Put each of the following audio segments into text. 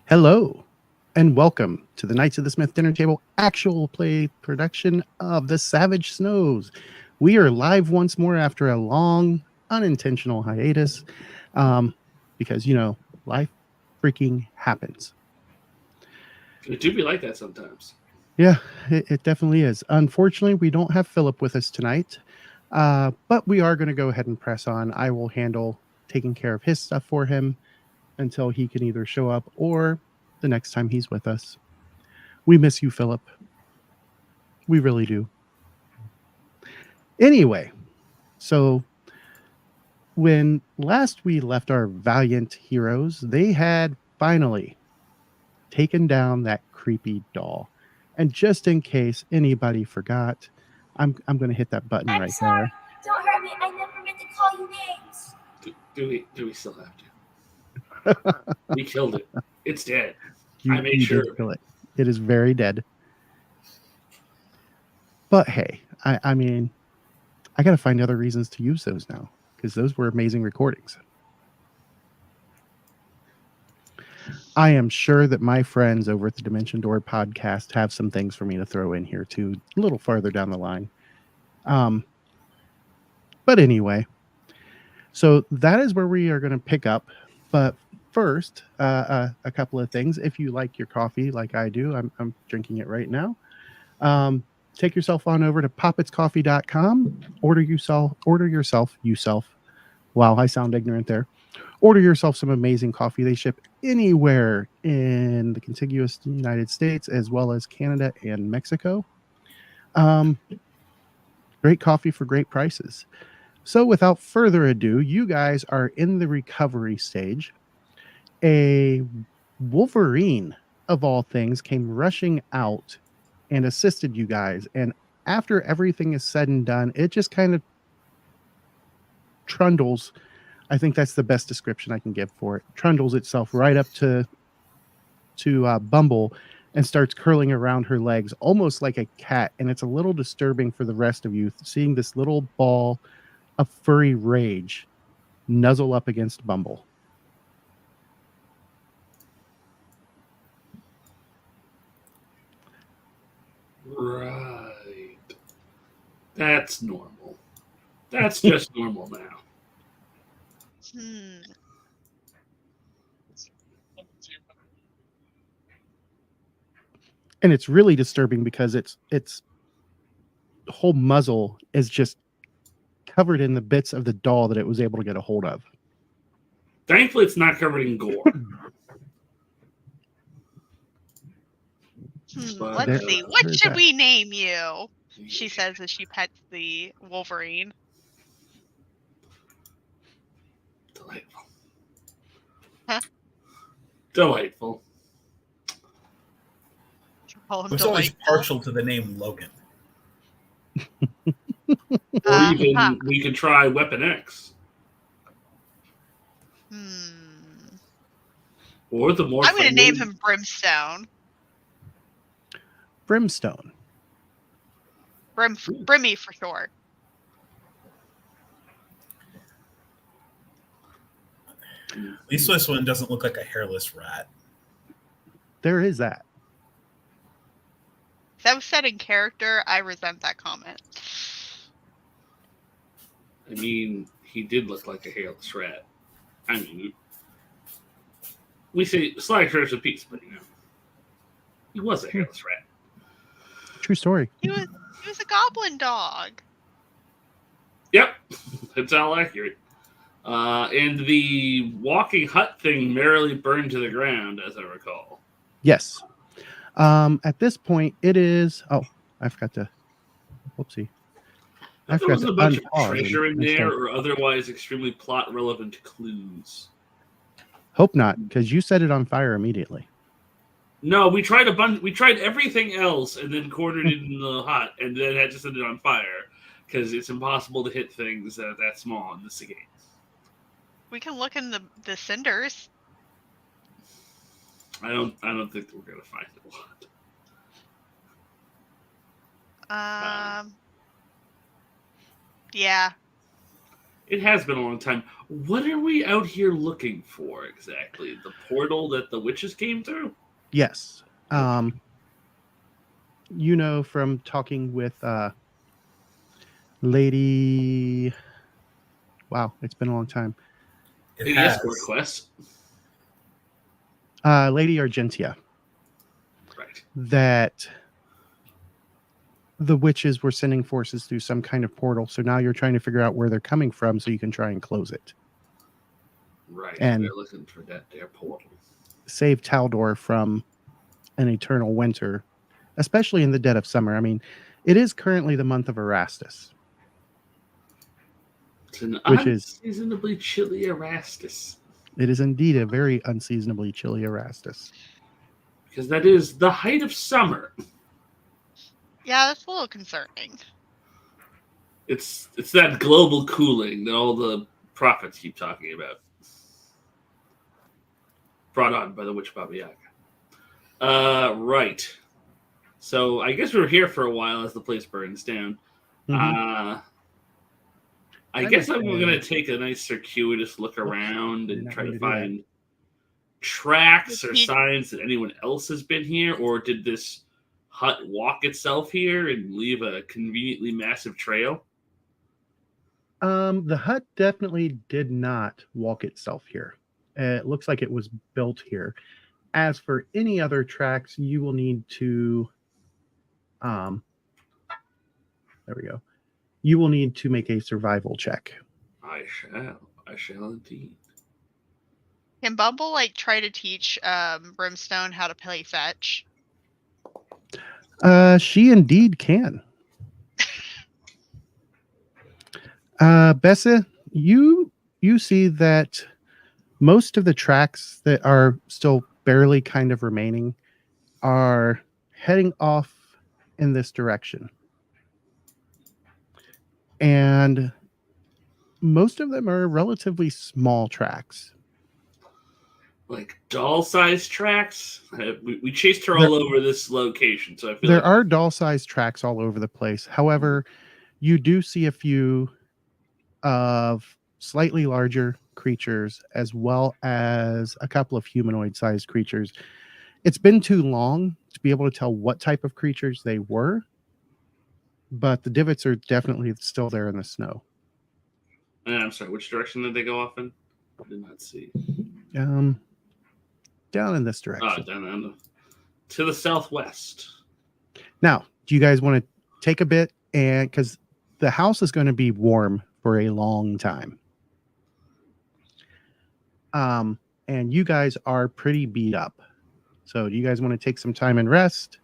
Hello, and welcome to the Knights of the Smith Dinner Table actual play production of The Savage Snows. We are live once more after a long, unintentional hiatus because, life freaking happens. It do be like that sometimes. Yeah, it definitely is. Unfortunately, we don't have Philip with us tonight, but we are going to go ahead and press on. I will handle taking care of his stuff for him until he can either show up or the next time he's with us. We miss you, Philip. We really do. Anyway, so when last we left our valiant heroes, they had finally taken down that creepy doll. And just in case anybody forgot, I'm going to hit that button I'm right sorry. there. Don't hurt me. I never meant to call you names. Do we still have to? We killed it. It's dead. I made sure. Did kill it. It is very dead. But hey, I mean, I got to find other reasons to use those now because those were amazing recordings. I am sure that my friends over at the Dimension Door podcast have some things for me to throw in here too, a little farther down the line. But anyway, so that is where we are going to pick up. But first, a couple of things. If you like your coffee like I do, I'm drinking it right now. Take yourself on over to poppetscoffee.com. Order yourself. Wow, I sound ignorant there. Order yourself some amazing coffee. They ship anywhere in the contiguous United States as well as Canada and Mexico. Great coffee for great prices. So without further ado, you guys are in the recovery stage. A Wolverine, of all things, came rushing out and assisted you guys. And after everything is said and done, it just kind of trundles. I think that's the best description I can give for it. Trundles itself right up to Bumble and starts curling around her legs, almost like a cat. And it's a little disturbing for the rest of you, seeing this little ball of furry rage nuzzle up against Bumble. Right. That's normal. That's just normal now. And it's really disturbing because its whole muzzle is just covered in the bits of the doll that it was able to get a hold of. Thankfully, it's not covered in gore. Let's see. What should we name you? She says as she pets the Wolverine. Delightful. Huh? Delightful. I was always partial to the name Logan. Or even we could try Weapon X. Or the more I'm going to name him Brimstone. Brimstone. Brimmy for short. At least this one doesn't look like a hairless rat. There is that. If that was said in character, I resent that comment. I mean, he did look like a hairless rat. I mean, we say slight curse of peace, but he was a hairless rat. True story. He was a goblin dog. Yep, that's all accurate. And the walking hut thing merrily burned to the ground, as I recall. Yes. At this point, it is. Oh, I forgot to. Whoopsie. There was a bunch of treasure in there, or otherwise extremely plot-relevant clues. Hope not, because you set it on fire immediately. No, we tried We tried everything else, and then cornered it in the hut, and then had to set it on fire because it's impossible to hit things that small in this game. We can look in the cinders. I don't think we're gonna find a lot. Yeah. It has been a long time. What are we out here looking for exactly? The portal that the witches came through? Yes. You know from talking with Lady. Wow, it's been a long time. It Yes, has. Court Quest. Lady Argentia. Right. That the witches were sending forces through some kind of portal. So now you're trying to figure out where they're coming from so you can try and close it. Right. And we're looking for that there portal. Save Taldor from an eternal winter, especially in the dead of summer. I mean, it is currently the month of Erastus. It's an Which is- unseasonably chilly Erastus. It is indeed a very unseasonably chilly Erastus. Because that is the height of summer. Yeah, that's a little concerning. It's that global cooling that all the prophets keep talking about. Brought on by the witch Baba Yaga. Right. So I guess we're here for a while as the place burns down. Mhm. I guess I'm going to take a nice circuitous look around and Not try going to to do that. find tracks or He- signs that anyone else has been here, or did this hut walk itself here and leave a conveniently massive trail? The hut definitely did not walk itself here. It looks like it was built here. As for any other tracks, you will need to there we go. You will need to make a survival check. I shall indeed. Can Bumble like try to teach Brimstone how to play fetch? She indeed can. Bessa, you see that most of the tracks that are still barely kind of remaining are heading off in this direction. And most of them are relatively small tracks. Like doll-sized tracks? We chased her all over this location, so I feel There like are doll-sized tracks all over the place. However, you do see a few of slightly larger creatures as well as a couple of humanoid-sized creatures. It's been too long to be able to tell what type of creatures they were, but the divots are definitely still there in the snow. I'm sorry, which direction did they go off in? I did not see. Down in this direction. Down to the southwest. Now, do you guys want to take a bit, and because the house is going to be warm for a long time, and you guys are pretty beat up, so do you guys want to take some time and rest?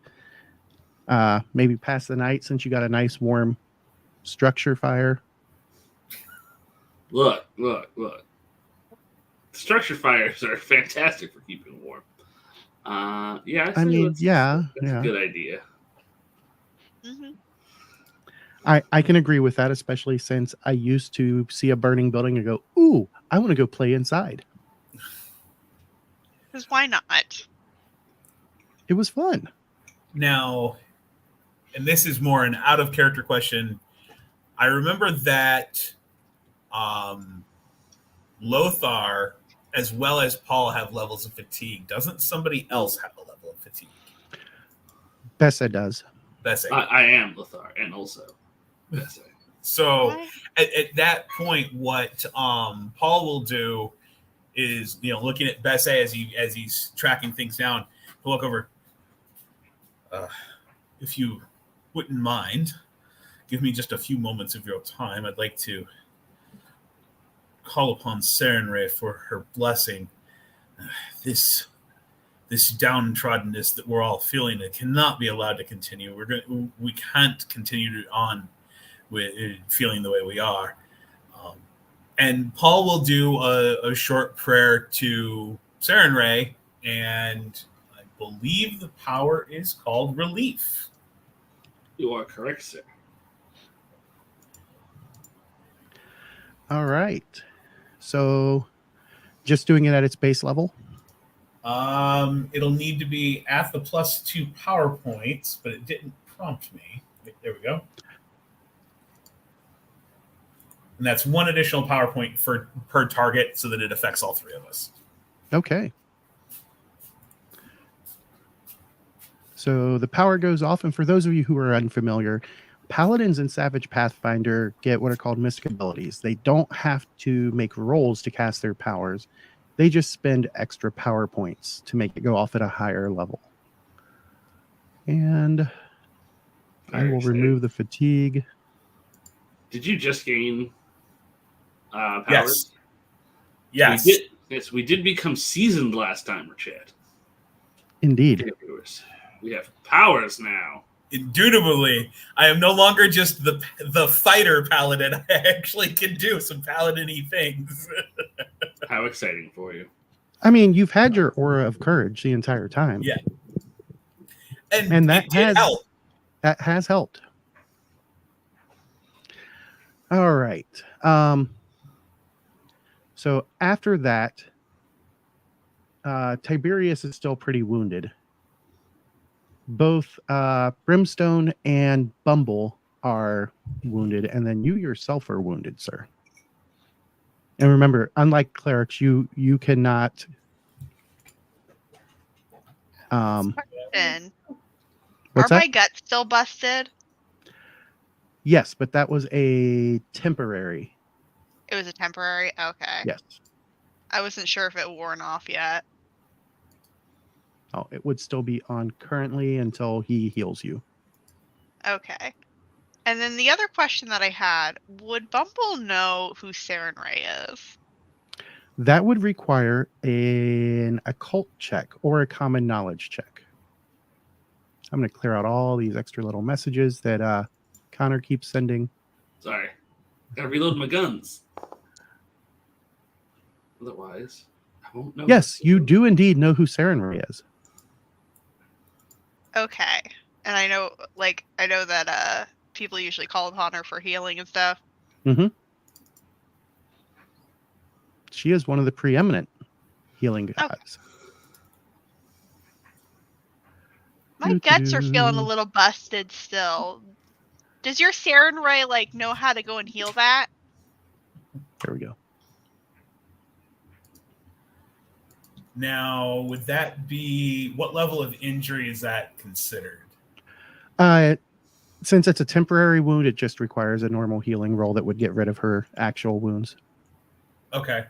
Maybe pass the night since you got a nice warm structure fire. Look. Structure fires are fantastic for keeping warm. Yeah, I mean, that's yeah. a good idea. Mm-hmm. I can agree with that, especially since I used to see a burning building and go, ooh, I want to go play inside. Because why not? It was fun. Now, and this is more an out of character question. I remember that Lothar, as well as Paul, have levels of fatigue. Doesn't somebody else have a level of fatigue? Bessa does. That's it. I am Lothar, and also Bessa. So Why? at that point, what Paul will do is, looking at Bessa as he's tracking things down, he'll look over. If you wouldn't mind, give me just a few moments of your time. I'd like to call upon Sarenrae for her blessing. This downtroddenness that we're all feeling, it cannot be allowed to continue. We can't continue on with feeling the way we are. And Paul will do a short prayer to Sarenrae, and I believe the power is called Relief. You are correct, sir. All right. So just doing it at its base level. It'll need to be at the +2 power points, but it didn't prompt me. There we go. And that's one additional power point per target so that it affects all three of us. Okay. So the power goes off, and for those of you who are unfamiliar, Paladins in Savage Pathfinder get what are called mystic abilities. They don't have to make rolls to cast their powers. They just spend extra power points to make it go off at a higher level. And I Very will exciting. remove the fatigue. Did you just gain powers? Yes. Yes. We did become seasoned last time, Chad. Indeed. Okay, viewers. We have powers now. Indubitably, I am no longer just the fighter paladin. I actually can do some paladin-y things. How exciting for you. I mean, you've had your aura of courage the entire time. Yeah. And that it did help. That has helped. All right. So after that, Tiberius is still pretty wounded. Both Brimstone and Bumble are wounded, and then you yourself are wounded, sir. And remember, unlike clerics, you cannot. And What's are that? my guts still busted? Yes, but that was a temporary. It was a temporary. Okay. Yes. I wasn't sure if it worn off yet. Oh, it would still be on currently until he heals you. Okay. And then the other question that I had, would Bumble know who Saren Ray is? That would require an occult check or a common knowledge check. I'm going to clear out all these extra little messages that Connor keeps sending. Sorry. Gotta reload my guns. Otherwise, I won't know. Yes, you do indeed know who Saren Ray is. Okay. And I know that people usually call upon her for healing and stuff. Mm-hmm. She is one of the preeminent healing gods. My guts are feeling a little busted still. Does your Saren Ray know how to go and heal that? There we go. Now, would that be what level of injury is that considered? Since it's a temporary wound, it just requires a normal healing roll that would get rid of her actual wounds. Okay.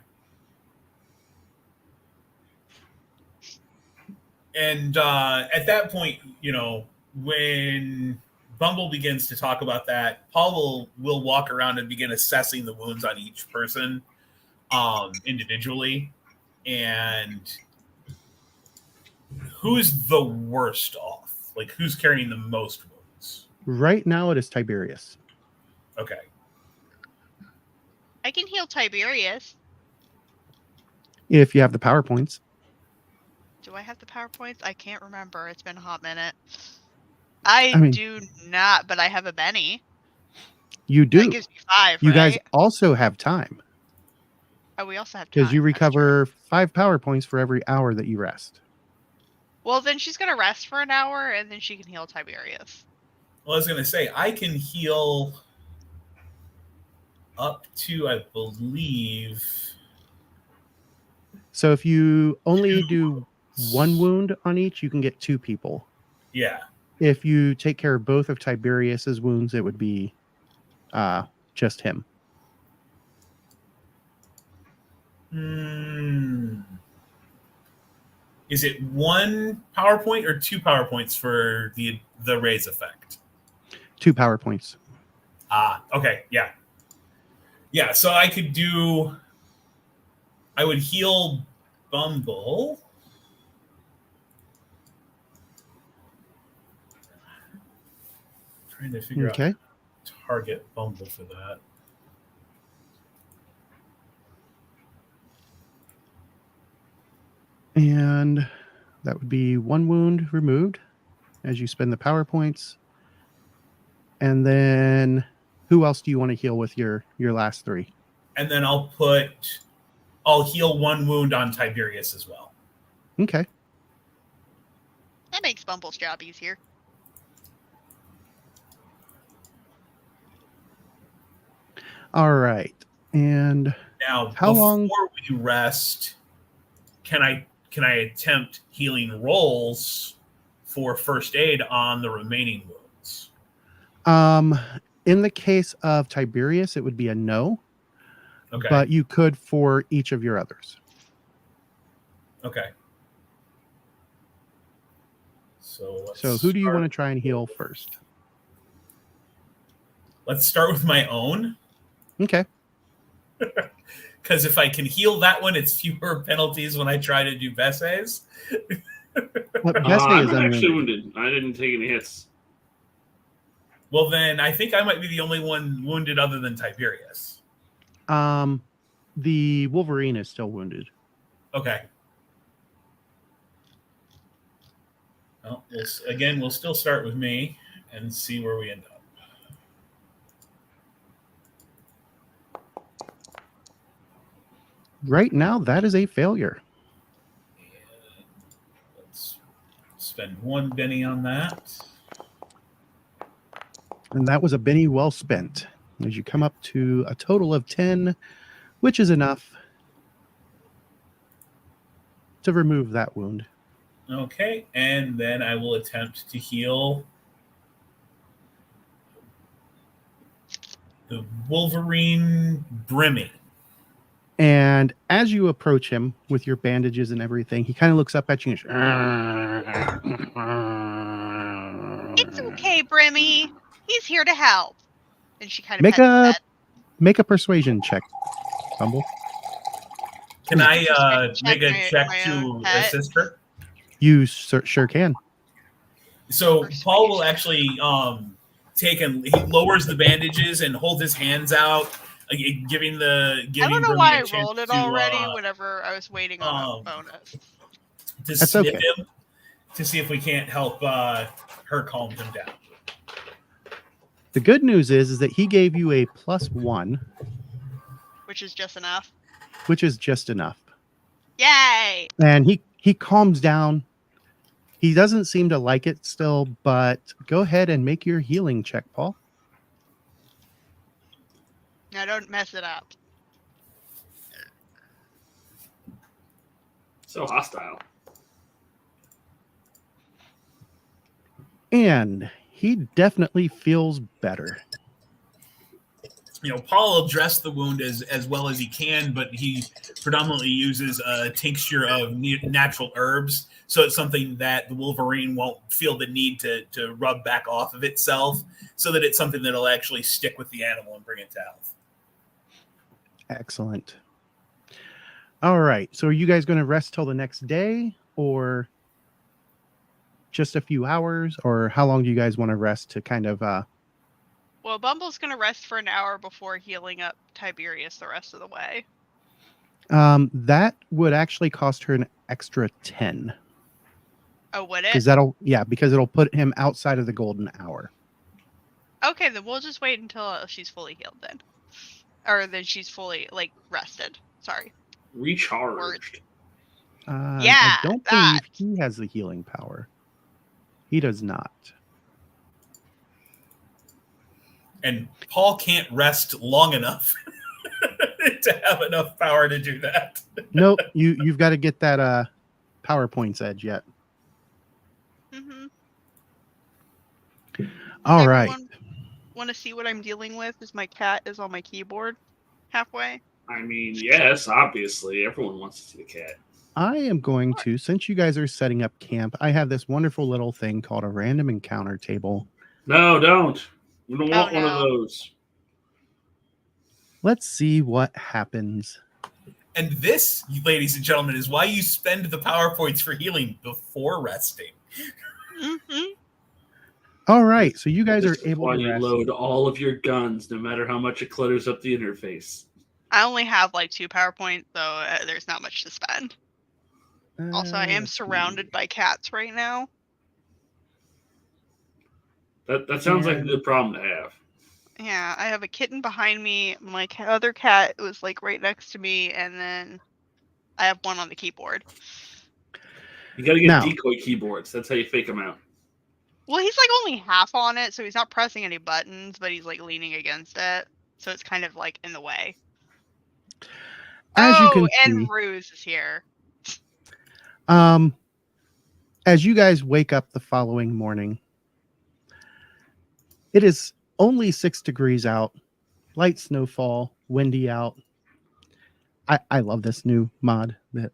And at that point, when Bumble begins to talk about that, Paul will walk around and begin assessing the wounds on each person individually. And who's the worst off? Who's carrying the most wounds? Right now, it is Tiberius. Okay. I can heal Tiberius. If you have the power points. Do I have the PowerPoints? I can't remember. It's been a hot minute. I do not, but I have a Benny. You do. That gives me 5, You right? guys also have time. Oh, we also have time. Because you That's recover 5 power points for every hour that you rest. Well, then she's going to rest for an hour, and then she can heal Tiberius. Well, I was going to say, I can heal up to, I believe... So if you only do 1 wound on each, you can get 2 people. Yeah. If you take care of both of Tiberius's wounds, it would be just him. Is it 1 power point or 2 power points for the raise effect? 2 power points. Okay, yeah. Yeah, so I would heal Bumble. Trying to figure out target Bumble for that. And that would be 1 wound removed as you spend the power points. And then who else do you want to heal with your last 3? And then I'll heal 1 wound on Tiberius as well. Okay. That makes Bumble's job easier. All right. And Now, How long- before we rest, can I attempt healing rolls for first aid on the remaining wounds? in the case of Tiberius, it would be a no, Okay. but you could for each of your others. Okay. So So who do you want to try and heal first? Let's start with my own, Okay. because if I can heal that one, it's fewer penalties when I try to do Besses. What Bessie I'm is actually unwounded. wounded. I didn't take any hits. Well, then I think I might be the only one wounded other than Tiberius. The Wolverine is still wounded. Okay. Well, we'll still start with me and see where we end up. Right now, that is a failure. And let's spend one Benny on that. And that was a Benny well spent. As you come up to a total of 10, which is enough to remove that wound. Okay, and then I will attempt to heal the Wolverine Brimmy. And as you approach him with your bandages and everything, he kind of looks up at you and It's okay, Brimmy. He's here to help. And she kind of Make pets his a- head. make a persuasion check, Bumble. Can I Check make a my- check my to own pet. assist her? You sure can. So Persuasion. Paul will actually he lowers the bandages and hold his hands out, giving I don't know Brimmy why a I chance rolled it to, already whenever I was waiting on a um, bonus. to That's sniff okay. him to see if we can't help her calm him down. The good news is that he gave you a +1, Which is just enough. which is just enough. Yay! And he calms down. He doesn't seem to like it still, but go ahead and make your healing check, Paul. Now don't mess it up. So hostile. And he definitely feels better. Paul will dress the wound as well as he can, but he predominantly uses a tincture of natural herbs. So it's something that the Wolverine won't feel the need to rub back off of itself, so that it's something that'll actually stick with the animal and bring it to health. Excellent. All right. So are you guys going to rest till the next day or just a few hours? Or how long do you guys want to rest to kind of... Well, Bumble's gonna rest for an hour before healing up Tiberius the rest of the way. that would actually cost her an extra 10. Oh, would Because it? because it'll put him outside of the golden hour. Okay, then we'll just wait until she's fully healed then. Or then she's fully, rested. Sorry. Recharged. Yeah, I don't that. believe he has the healing power. He does not. And Paul can't rest long enough to have enough power to do that. Nope. You've got to get that PowerPoint's edge yet. Mm-hmm. All right. Want to see what I'm dealing with? Is my cat is on my keyboard halfway? I mean, yes, obviously. Everyone wants to see the cat. I am going to, since you guys are setting up camp, I have this wonderful little thing called a random encounter table. No, don't. We don't want one of no. those. Let's see what happens. And this, ladies and gentlemen, is why you spend the PowerPoints for healing before resting. Mm-hmm. All right. So you guys This are is able why to you rest. load all of your guns, no matter how much it clutters up the interface. I only have 2 PowerPoints, so there's not much to spend. Also, I am Let's see. surrounded by cats right now. That sounds like a good problem to have. Yeah, I have a kitten behind me. My other cat was right next to me, and then I have one on the keyboard. You got to get Now- decoy keyboards. That's how you fake them out. Well, he's only half on it, so he's not pressing any buttons, but he's leaning against it. so it's kind of like in the way. As you can and see, Ruse is here. as you guys wake up the following morning, it is only 6 degrees out, light snowfall, windy out. I love this new mod that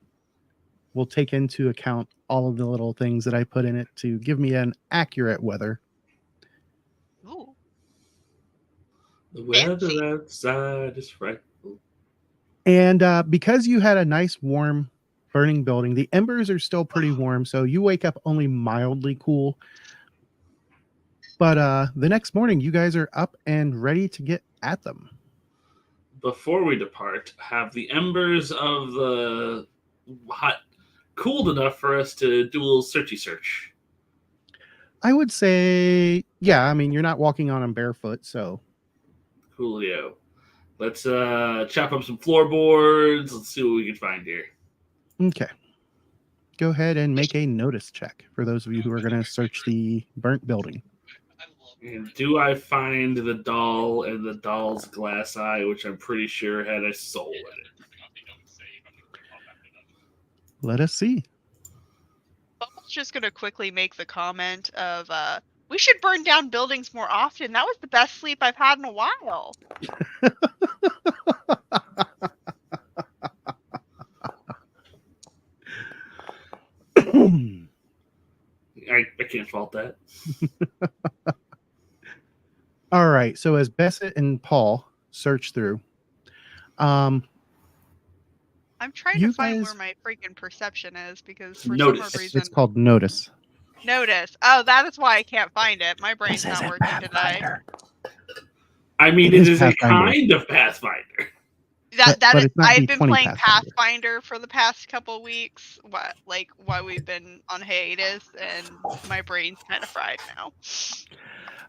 will take into account all of the little things that I put in it to give me an accurate weather. Ooh. The Fancy. weather outside is frightful. And because you had a nice, warm, burning building, the embers are still pretty warm, so you wake up only mildly cool. But the next morning, you guys are up and ready to get at them. Before we depart, have the embers of the hut cooled enough for us to do a little searchy search? I would say, yeah, I mean, you're not walking on them barefoot, so. Coolio. Let's chop up some floorboards. Let's see what we can find here. Okay. Go ahead and make a notice check for those of you who are going to search the burnt building. And do I find the doll and the doll's glass eye, which I'm pretty sure had a soul in it? Let us see. Bubble's just gonna quickly make the comment of, we should burn down buildings more often. That was the best sleep I've had in a while. I can't fault that. All right. So as Bassett and Paul search through, I'm trying You to find guys- where my freaking perception is because for Notice. some reason it's called notice. notice. Oh, that is why I can't find it. My brain's not working today. I mean, It it is is a Pathfinder. kind of Pathfinder. But That it's not I've been D20 playing Pathfinder. Pathfinder for the past couple weeks. While we've been on hiatus, and my brain's kind of fried now.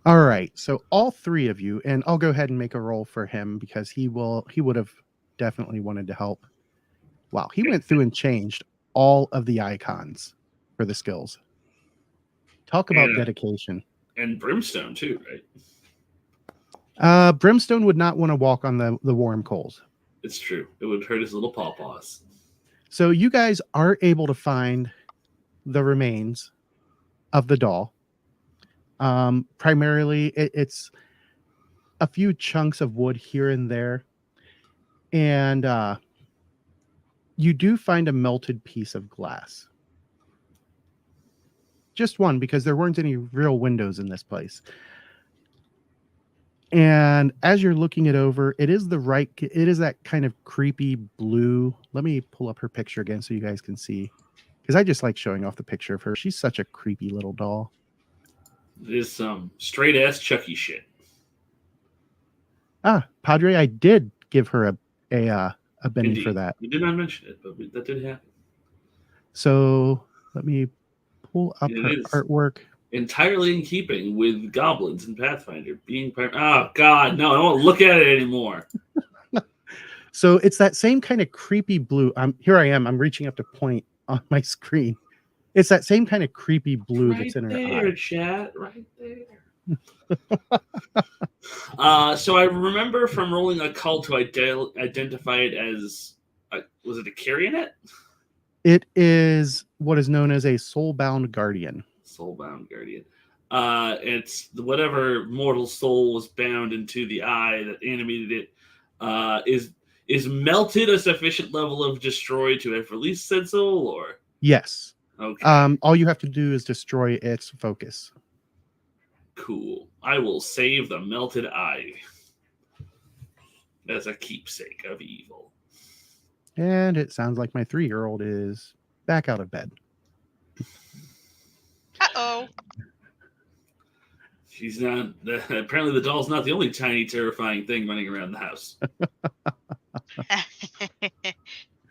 All right. So all three of you, and I'll go ahead and make a roll for him because he would have definitely wanted to help. Wow. He went through and changed all of the icons for the skills. Talk about Yeah. dedication. And Brimstone, too, right? Brimstone would not want to walk on the warm coals. It's true. It would hurt his little pawpaws. So you guys are able to find the remains of the doll. Primarily, it's a few chunks of wood here and there. And you do find a melted piece of glass. Just one, because there weren't any real windows in this place. And as you're looking it over, it is that kind of creepy blue. Let me pull up her picture again so you guys can see. Because I just like showing off the picture of her. She's such a creepy little doll. It is some straight ass Chucky shit. Padre, I did give her a Benny Indeed. for that. We did not mention it, but that did happen. So let me pull up It her is. artwork. Entirely in keeping with goblins and Pathfinder being. Oh God, no! I won't look at it anymore. So it's that same kind of creepy blue. Here I am. I'm reaching up to point on my screen. It's that same kind of creepy blue that's in her there, eye. chat, right there. So I remember from rolling a call to identify it as, was it a Carionet? It is what is known as a soulbound guardian. Soulbound Guardian. It's whatever mortal soul was bound into the eye that animated it. Is melted a sufficient level of destroy to have released said soul, or Yes. okay, All you have to do is destroy its focus. cool. I will save the melted eye as a keepsake of evil. And it sounds like my 3-year-old is back out of bed. Uh-oh. She's not. Apparently, the doll's not the only tiny, terrifying thing running around the house.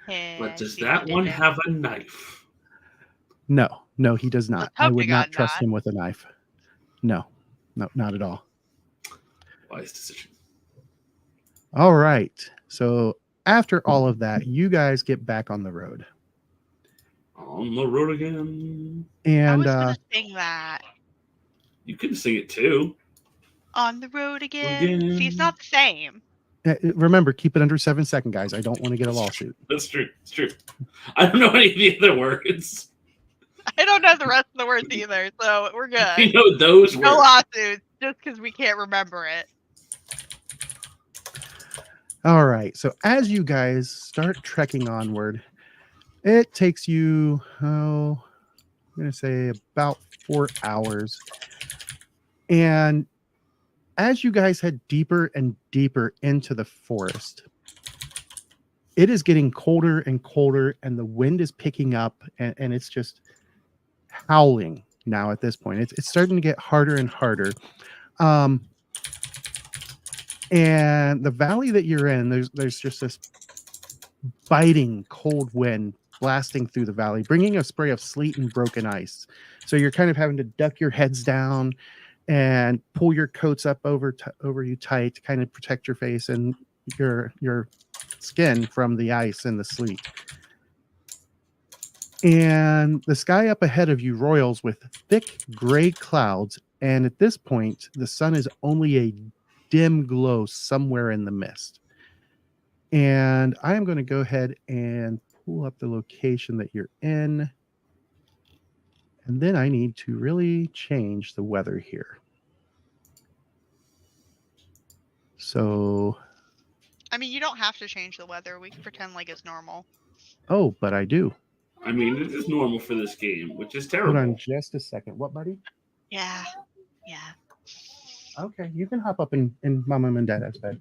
But does that one have a knife? No, he does not. I would hoping not on trust that. him with a knife. No, not at all. Wise decision. All right. So after all of that, you guys get back on the road. On the road again. I And was gonna sing that. You can sing it too. On the road again. See, it's not the same. Remember, keep it under 7 seconds, guys. I don't want to get a lawsuit. That's true. It's true. I don't know any of the other words. I don't know the rest of the words either, so we're good. You know those No words. lawsuits, just because we can't remember it. All right. So as you guys start trekking onward, it takes you, I'm going to say about 4 hours. And as you guys head deeper and deeper into the forest, it is getting colder and colder, and the wind is picking up, and it's just howling now at this point. It's starting to get harder and harder. And the valley that you're in, there's just this biting cold wind blasting through the valley, bringing a spray of sleet and broken ice. So you're kind of having to duck your heads down and pull your coats up over you tight to kind of protect your face and your skin from the ice and the sleet. And the sky up ahead of you roils with thick gray clouds, and at this point the sun is only a dim glow somewhere in the mist. And I am going to go ahead and pull up the location that you're in. And then I need to really change the weather here. So, I mean, you don't have to change the weather. We can pretend like it's normal. oh, but I do. I mean, it is normal for this game, which is Hold terrible. on just a second. What, buddy? Yeah. Yeah. Okay, you can hop up in Mama and Dad's bed.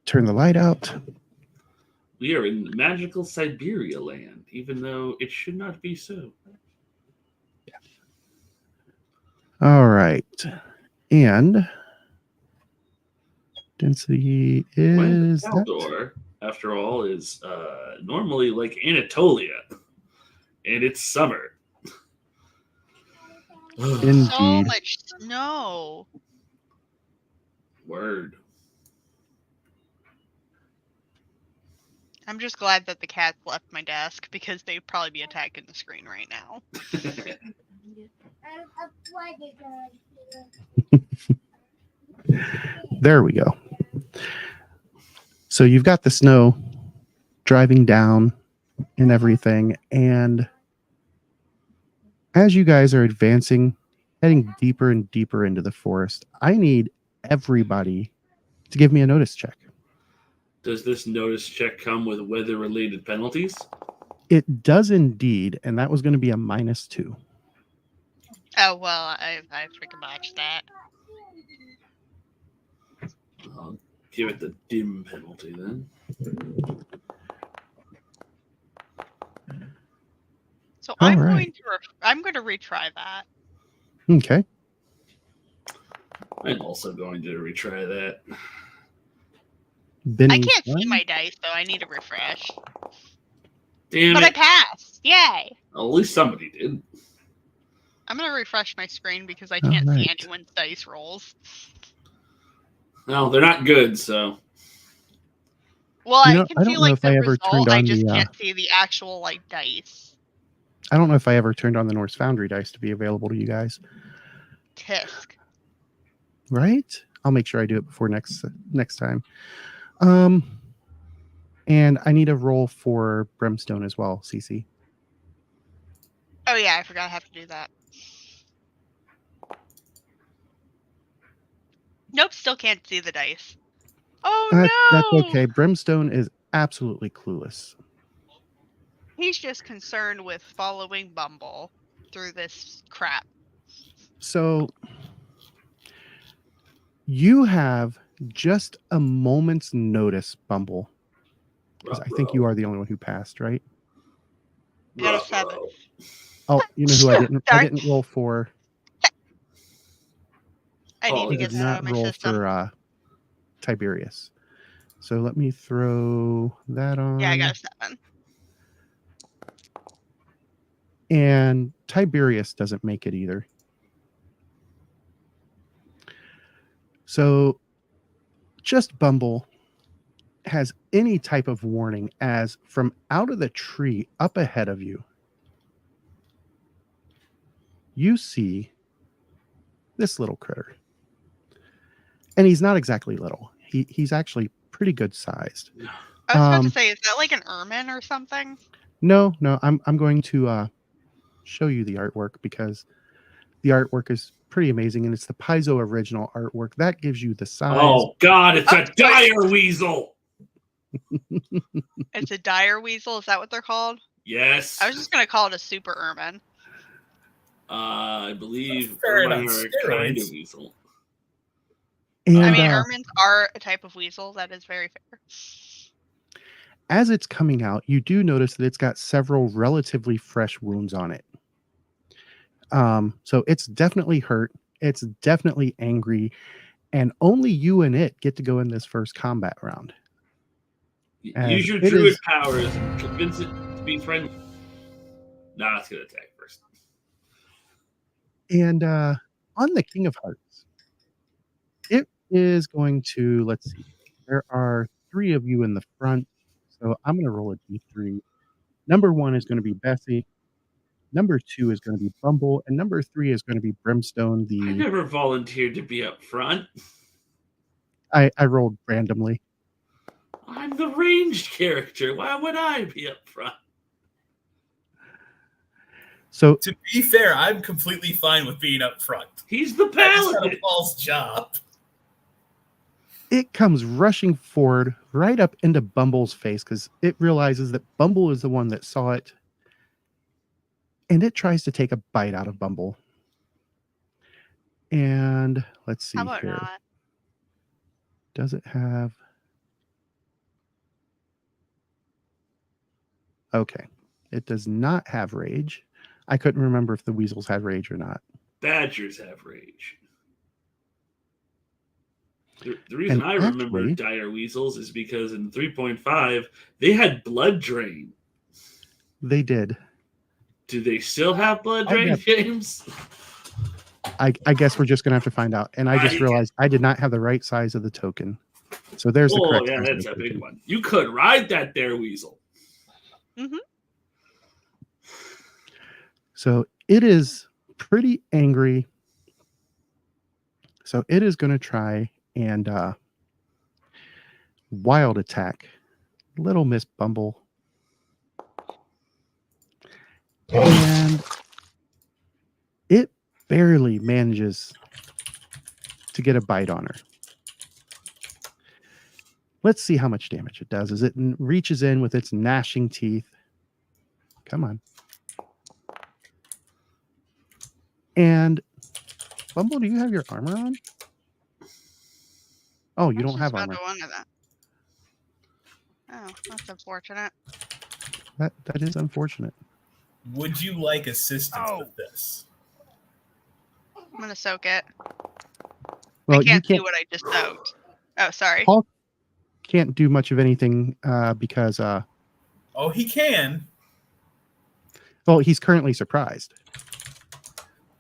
Turn the light out. We are in magical Siberia land, even though it should not be so. All right. And density is that? Kaldor, after all, is normally like Anatolia, and it's summer. So Indeed. much snow. Word. I'm just glad that the cats left my desk because they'd probably be attacking the screen right now. There we go. So you've got the snow driving down and everything. And as you guys are advancing, heading deeper and deeper into the forest, I need everybody to give me a notice check. Does this notice check come with weather-related penalties? It does indeed, and that was going to be a -2. Oh, well, I freaking botched that. I'll give it the dim penalty then. So All I'm right. I'm going to retry that. Okay. I'm also going to retry that. Benny, I can't see my dice, though. I need a refresh. Damn But I it. passed. Yay. Well, at least somebody did. I'm going to refresh my screen because I can't see Alright. anyone's dice rolls. No, they're not good, so. Well, You know, I can I see don't know like if I the ever result. turned I on just the, can't see the actual like dice. I don't know if I ever turned on the Norse Foundry dice to be available to you guys. Tisk. Right? I'll make sure I do it before next time. And I need a roll for Brimstone as well, CC. Oh yeah, I forgot I have to do that. Nope, still can't see the dice. Oh no! That's okay. Brimstone is absolutely clueless. He's just concerned with following Bumble through this crap. So you have just a moment's notice, Bumble. 'Cause I think you are the only one who passed, right? I got a 7. Oh, you know who I didn't? I Sorry. didn't roll for. I need Oh, to I get did that out not of my roll system. for Tiberius. So let me throw that on. Yeah, I got a 7. And Tiberius doesn't make it either. So just Bumble has any type of warning as from out of the tree up ahead of you, you see this little critter. And he's not exactly little. He's actually pretty good sized. I was about Um, to say, is that like an ermine or something? No, I'm going to show you the artwork because the artwork is pretty amazing, and it's the Paizo original artwork that gives you the size. Oh God, it's Oh, a dire weasel. It's a dire weasel. Is that what they're called? Yes. I was just gonna call it a super ermine. I believe Fair ermine enough, are a kind of steroids. weasel. And I mean, ermines are a type of weasel. That is very fair. as it's coming out, you do notice that it's got several relatively fresh wounds on it. So it's definitely hurt. It's definitely angry, and only you and it get to go in this first combat round. As Use your it druid is- powers and convince it to be friendly. Nah, it's gonna attack first. And on the King of Hearts, it is going to, let's see, there are 3 of you in the front. So I'm going to roll a d3. Number 1 is going to be Bessie. Number 2 is going to be Bumble. And number 3 is going to be Brimstone. I never volunteered to be up front. I rolled randomly. I'm the ranged character. Why would I be up front? So To be fair, I'm completely fine with being up front. He's the I just had paladin. a false job. it comes rushing forward right up into Bumble's face because it realizes that Bumble is the one that saw it. And it tries to take a bite out of Bumble. And let's see How about here. not? Does it have? Okay. It does not have rage. I couldn't remember if the weasels had rage or not. Badgers have rage. The reason And I remember actually- dire weasels is because in 3.5 they had blood drain. They did. Do they still have blood Oh, drain, yeah. James? I guess we're just going to have to find out. And I just Right. realized I did not have the right size of the token. So there's the Oh, correct yeah, size of that's the a big token. one. You could ride that there weasel. So it is pretty angry. So it is going to try and wild attack Little Miss Bumble. And it barely manages to get a bite on her. Let's see how much damage it does as it reaches in with its gnashing teeth. Come on. And Bumble, do you have your armor on? Oh, you I was don't just have about armor. to wonder that. Oh, that's unfortunate. That is unfortunate. Would you like assistance Oh. with this? I'm gonna soak it. Well, I can't you see what I just soaked. Oh, sorry. Paul can't do much of anything because Oh, he can. well, he's currently surprised.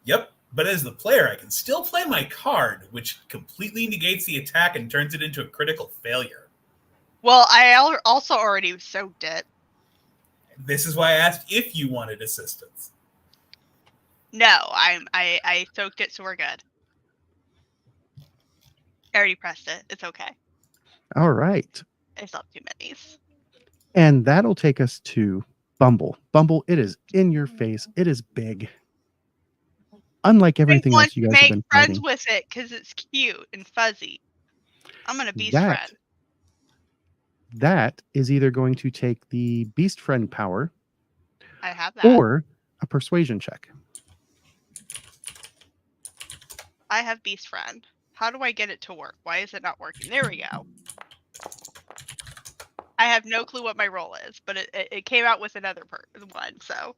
Yep. But as the player, I can still play my card, which completely negates the attack and turns it into a critical failure. Well, I also already soaked it. This is why I asked if you wanted assistance. No, I soaked it, so we're good. I already pressed it. It's okay. All right. I still have 2 minis. And that'll take us to Bumble. Bumble, it is in your face. It is big. Unlike everything I want else you to guys have make been friends fighting. with it because it's cute and fuzzy. I'm gonna beast That- friend. That is either going to take the Beast Friend power I have that. or a persuasion check. I have beast friend. How do I get it to work? Why is it not working? There we go. I have no clue what my role is, but it came out with another one, so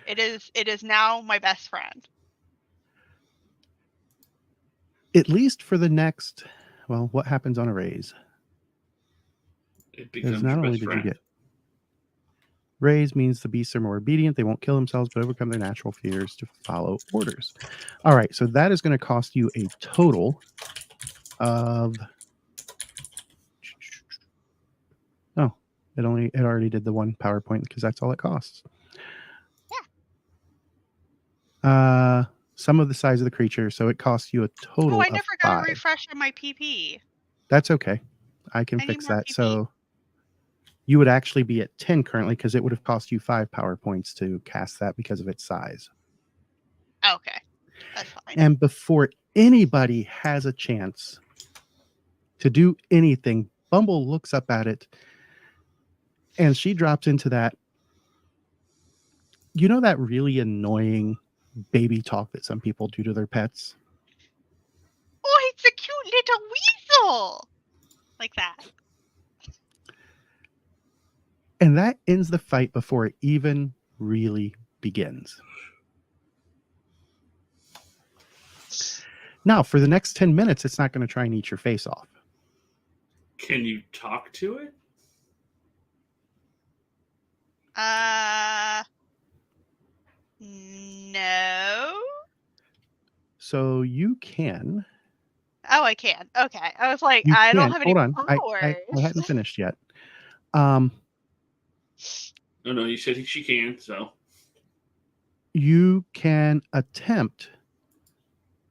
it is now my best friend. At least for the next, well, what happens on a raise? It Because becomes not your only best did friend. you get raise means the beasts are more obedient, they won't kill themselves, but overcome their natural fears to follow orders. All right, so that is going to cost you a total of it already did the one PowerPoint because that's all it costs. some of the size of the creature, so it costs you a total Oh, I of never got 5. a refresh on my PP. That's okay. I can I need fix more that. PP. So you would actually be at 10 currently because it would have cost you 5 power points to cast that because of its size. Okay, that's fine. And before anybody has a chance to do anything, Bumble looks up at it and she drops into that, you know, that really annoying baby talk that some people do to their pets? Oh, it's a cute little weasel! Like that. And that ends the fight before it even really begins. Now, for the next 10 minutes, it's not going to try and eat your face off. Can you talk to it? No. So you can. Oh, I can. Okay. I was like, You I don't can. have any Hold on. powers. I hadn't finished yet. No, you said she can, so. You can attempt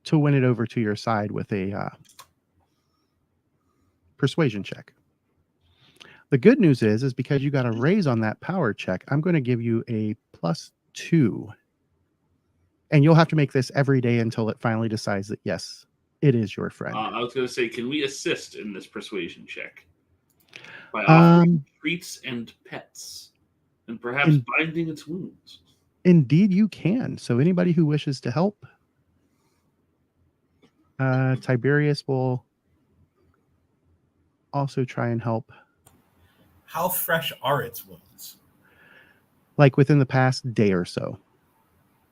to win it over to your side with a persuasion check. The good news is because you got a raise on that power check, I'm going to give you a +2. And you'll have to make this every day until it finally decides that, yes, it is your friend. I was going to say, can we assist in this persuasion check? By offering treats and pets, and perhaps binding its wounds. Indeed, you can. So anybody who wishes to help, Tiberius will also try and help. How fresh are its wounds? Like within the past day or so.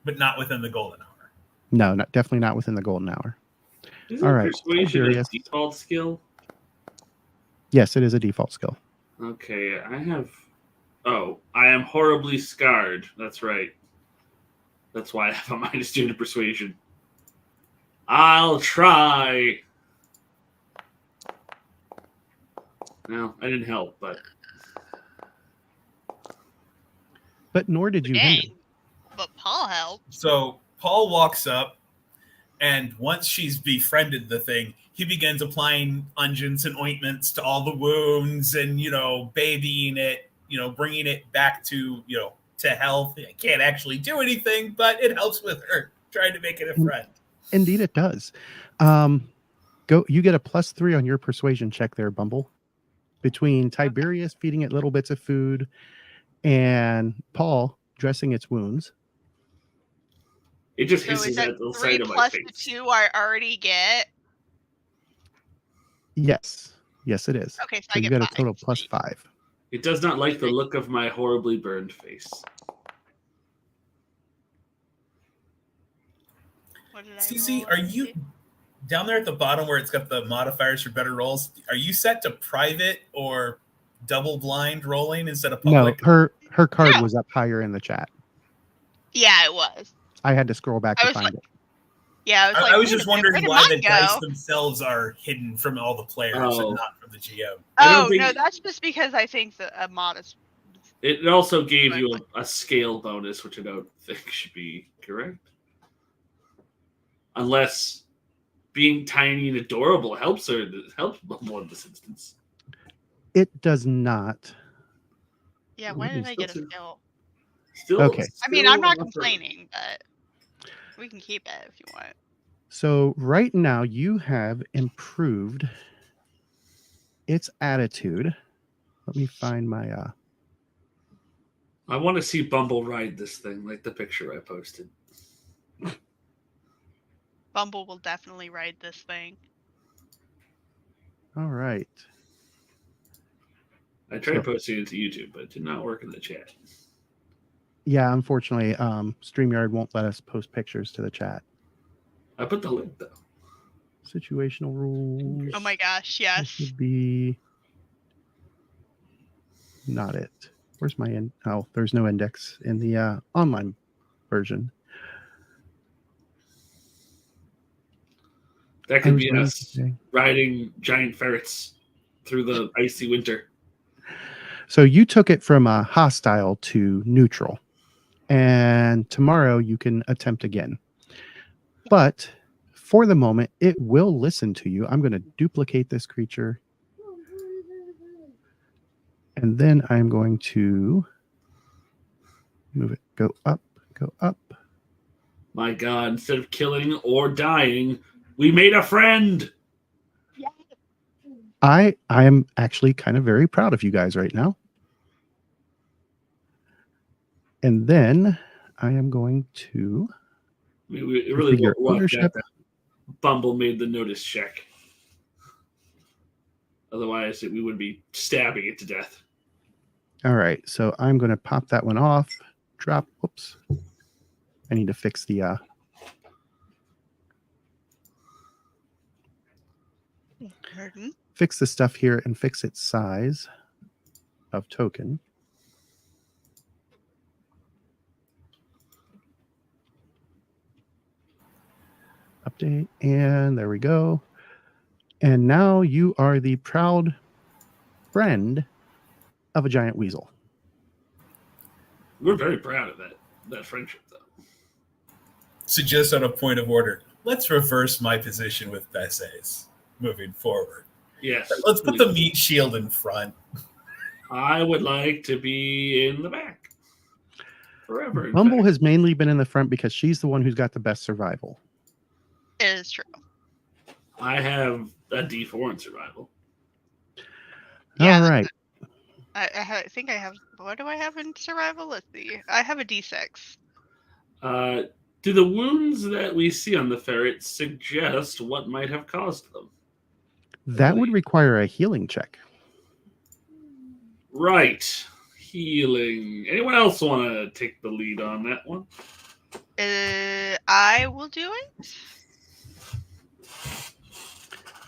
But not within the golden hour. No, definitely not within the golden hour. Isn't All right, persuasion a Tiberius. default skill? Yes, it is a default skill. Okay, I am horribly scarred. That's right. That's why I have a -2 to persuasion. I'll try. No, I didn't help, but nor did you hinder. Dang. But Paul helped. So Paul walks up, and once she's befriended the thing, he begins applying unguents and ointments to all the wounds and, babying it, bringing it back to, to health. It can't actually do anything, but it helps with her, trying to make it a friend. Indeed, it does. You get a +3 on your persuasion check there, Bumble. Between Tiberius feeding it little bits of food and Paul dressing its wounds. it just So hisses is that at the 3 sight of my plus the face. 2 I already get? Yes, it is. Okay, so So I you get get a 5. total +5. It does not like the look of my horribly burned face. What did I Cece, roll? are you down there at the bottom where it's got the modifiers for better rolls? Are you set to private or double blind rolling instead of public? No, her card No. was up higher in the chat. Yeah, it was. I had to scroll back I to was find like- it. Yeah, I was like, I was wait a just minute, wondering where why did the mine dice go? themselves are hidden from all the players Oh. and not from the GM. I don't Oh, think- no, that's just because I think that a mod is. It also gave you a scale bonus, which I don't think should be correct. Unless being tiny and adorable helps Bumble in this instance. It does not. Yeah, why Let me did I get a still- skill? Still, Okay. I mean, I'm not still complaining, but we can keep it if you want. So right now you have improved its attitude. Let me find my I want to see Bumble ride this thing, like the picture I posted. Bumble will definitely ride this thing. all right. I tried So- posting it to YouTube, but it did not work in the chat. Yeah, unfortunately, StreamYard won't let us post pictures to the chat. I put the link though. Situational rules. Oh my gosh, This yes. would be not it. Where's my end? Oh, there's no index in the online version. That I could was be going to us say- riding giant ferrets through the icy winter. So you took it from hostile to neutral, and tomorrow you can attempt again. But for the moment, it will listen to you. I'm going to duplicate this creature. And then I'm going to move it. Go up, go up. My God, instead of killing or dying, we made a friend. I am actually kind of very proud of you guys right now. And then I am going to It really configure lucked ownership. out that Bumble made the notice check. Otherwise, we would be stabbing it to death. All right, so I'm going to pop that one off. Drop. Whoops. I need to fix the Pardon? fix the stuff here and fix its size of token. Update, and there we go. And now you are the proud friend of a giant weasel. We're very proud of that friendship, though. So just on a point of order, let's reverse my position with Besses moving forward. Yes. Let's put the meat shield in front. I would like to be in the back. Forever. in Bumble fact. has mainly been in the front because she's the one who's got the best survival. It is true. I have a D4 in survival. Yeah, All right. I think I have. What do I have in survival? Let's see. I have a D6. Do the wounds that we see on the ferret suggest what might have caused them? That would require a healing check. Right. Healing. Anyone else want to take the lead on that one? I will do it.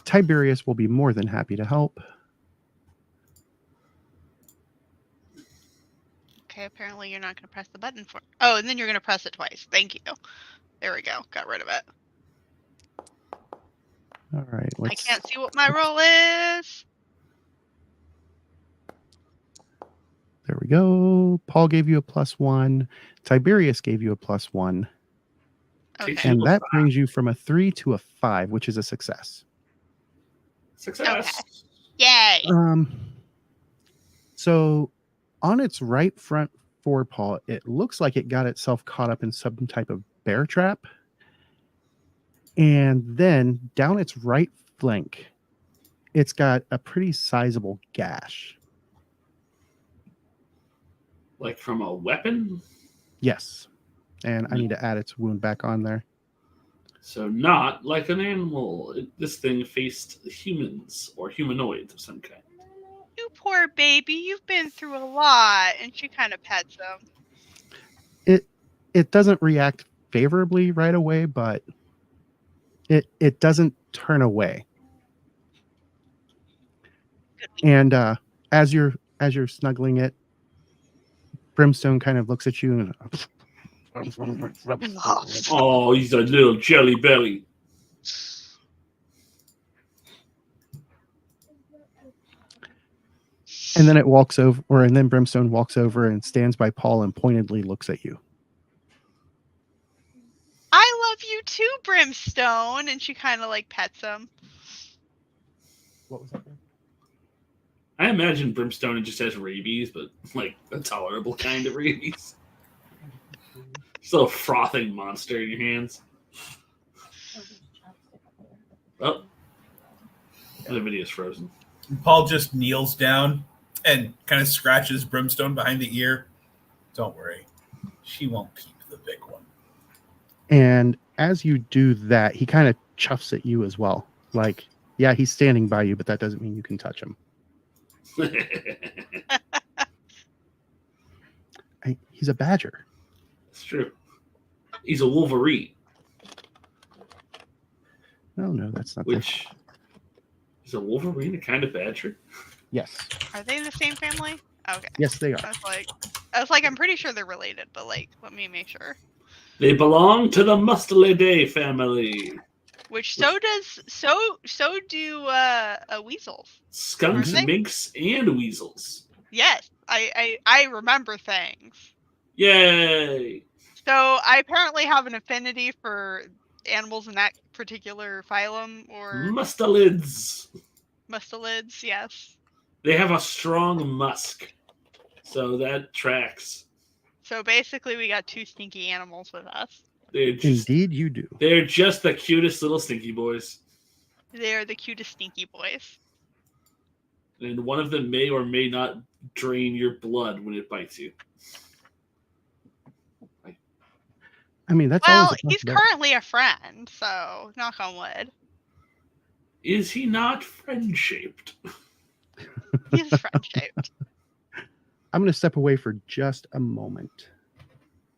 Tiberius will be more than happy to help. Okay, apparently you're not going to press the button for. Oh, and then you're going to press it twice. Thank you. There we go. Got rid of it. All right. I can't see what my roll is. There we go. Paul gave you a +1. Tiberius gave you a +1. Okay. And that brings you from a 3 to a 5, which is a success. Success. Yay. So on its right front forepaw, it looks like it got itself caught up in some type of bear trap. And then down its right flank, it's got a pretty sizable gash. Like from a weapon? Yes. And I need to add its wound back on there. So not like an animal. This thing faced humans or humanoids of some kind. You poor baby. You've been through a lot. And she kind of pets him. It doesn't react favorably right away, but it doesn't turn away. And as you're snuggling it, Brimstone kind of looks at you and Oh, he's a little jelly belly. and then it walks over, and then Brimstone walks over and stands by Paul and pointedly looks at you. I love you too, Brimstone. And she kind of like pets him. What was that? I imagine Brimstone just has rabies, but like a tolerable kind of rabies. Just a little frothing monster in your hands. Oh, the video's frozen. Paul just kneels down and kind of scratches Brimstone behind the ear. Don't worry. She won't keep the big one. And as you do that, he kind of chuffs at you as well. Like, yeah, he's standing by you, but that doesn't mean you can touch him. He's a badger. It's true. He's a Wolverine, No, that's not which is a Wolverine a kind of badger? Yes. Are they the same family? Okay. Yes, they are. I was like, I'm pretty sure they're related, but like, let me make sure. They belong to the Mustelidae family. Which so do weasels. Skunks, Are they? minks, and weasels. Yes, I remember things. Yay! So I apparently have an affinity for animals in that particular phylum or Mustelids. mustelids? Yes. They have a strong musk, so that tracks. So basically, we got 2 stinky animals with us. Indeed, you do. They're just the cutest little stinky boys. They're the cutest stinky boys. And one of them may or may not drain your blood when it bites you. I mean, that's Well, always a he's possibility. currently a friend, so knock on wood. Is he not friend-shaped? He's friend-shaped. I'm going to step away for just a moment.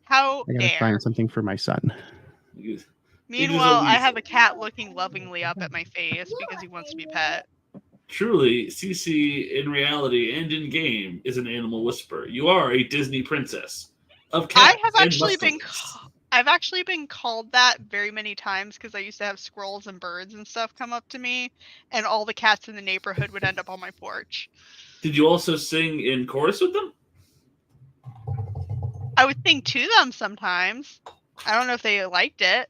How I got to dare. find something for my son. Meanwhile, I weasel. have a cat looking lovingly up at my face because he wants to be pet. Truly, Cece, in reality and in game, is an animal whisperer. You are a Disney princess of cats. I've actually been called that very many times because I used to have squirrels and birds and stuff come up to me, and all the cats in the neighborhood would end up on my porch. Did you also sing in chorus with them? I would sing to them sometimes. I don't know if they liked it.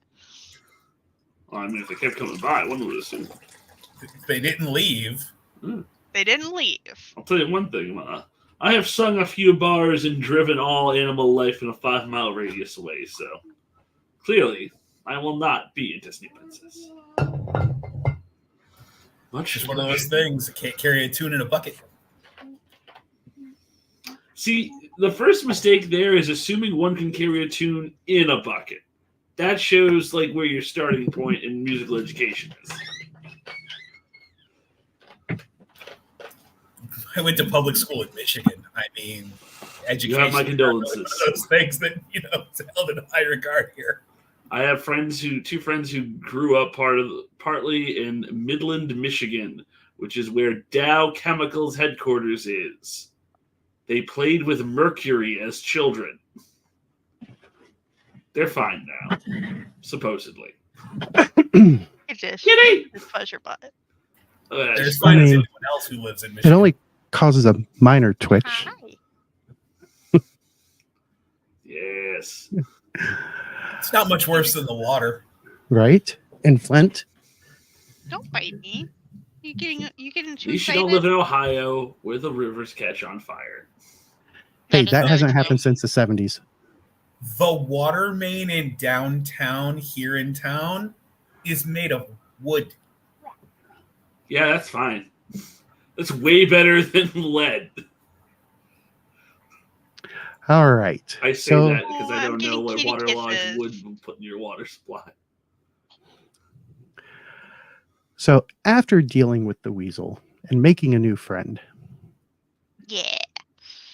Well, I mean, if they kept coming by, one would assume. They didn't leave. They didn't leave. I'll tell you one thing. I have sung a few bars and driven all animal life in a 5-mile radius away, so clearly I will not be a Disney princess. It's just one of those things. You can't carry a tune in a bucket. See, the first mistake there is assuming one can carry a tune in a bucket. That shows like where your starting point in musical education is. I went to public school in Michigan. I mean, education. You have my condolences. One of those things that it's held in high regard here. I have two friends who grew up partly in Midland, Michigan, which is where Dow Chemicals headquarters is. They played with mercury as children. They're fine now, supposedly. It just Kitty! fuzz your butt. They're as Just fine as mean, anyone else who lives in It Michigan. only causes a minor twitch, Hi. yes. It's not much worse than the water. right? In Flint. Don't bite me. You getting too At least you excited? don't live in Ohio where the rivers catch on fire. Hey, is that very hasn't true. happened since the 70s. The water main in downtown here in town is made of wood. Yeah, that's fine. That's way better than lead. All right. I say So that because I I'm don't know getting what kitty waterlogged kisses. wood will put in your water supply. So after dealing with the weasel and making a new friend, Yeah.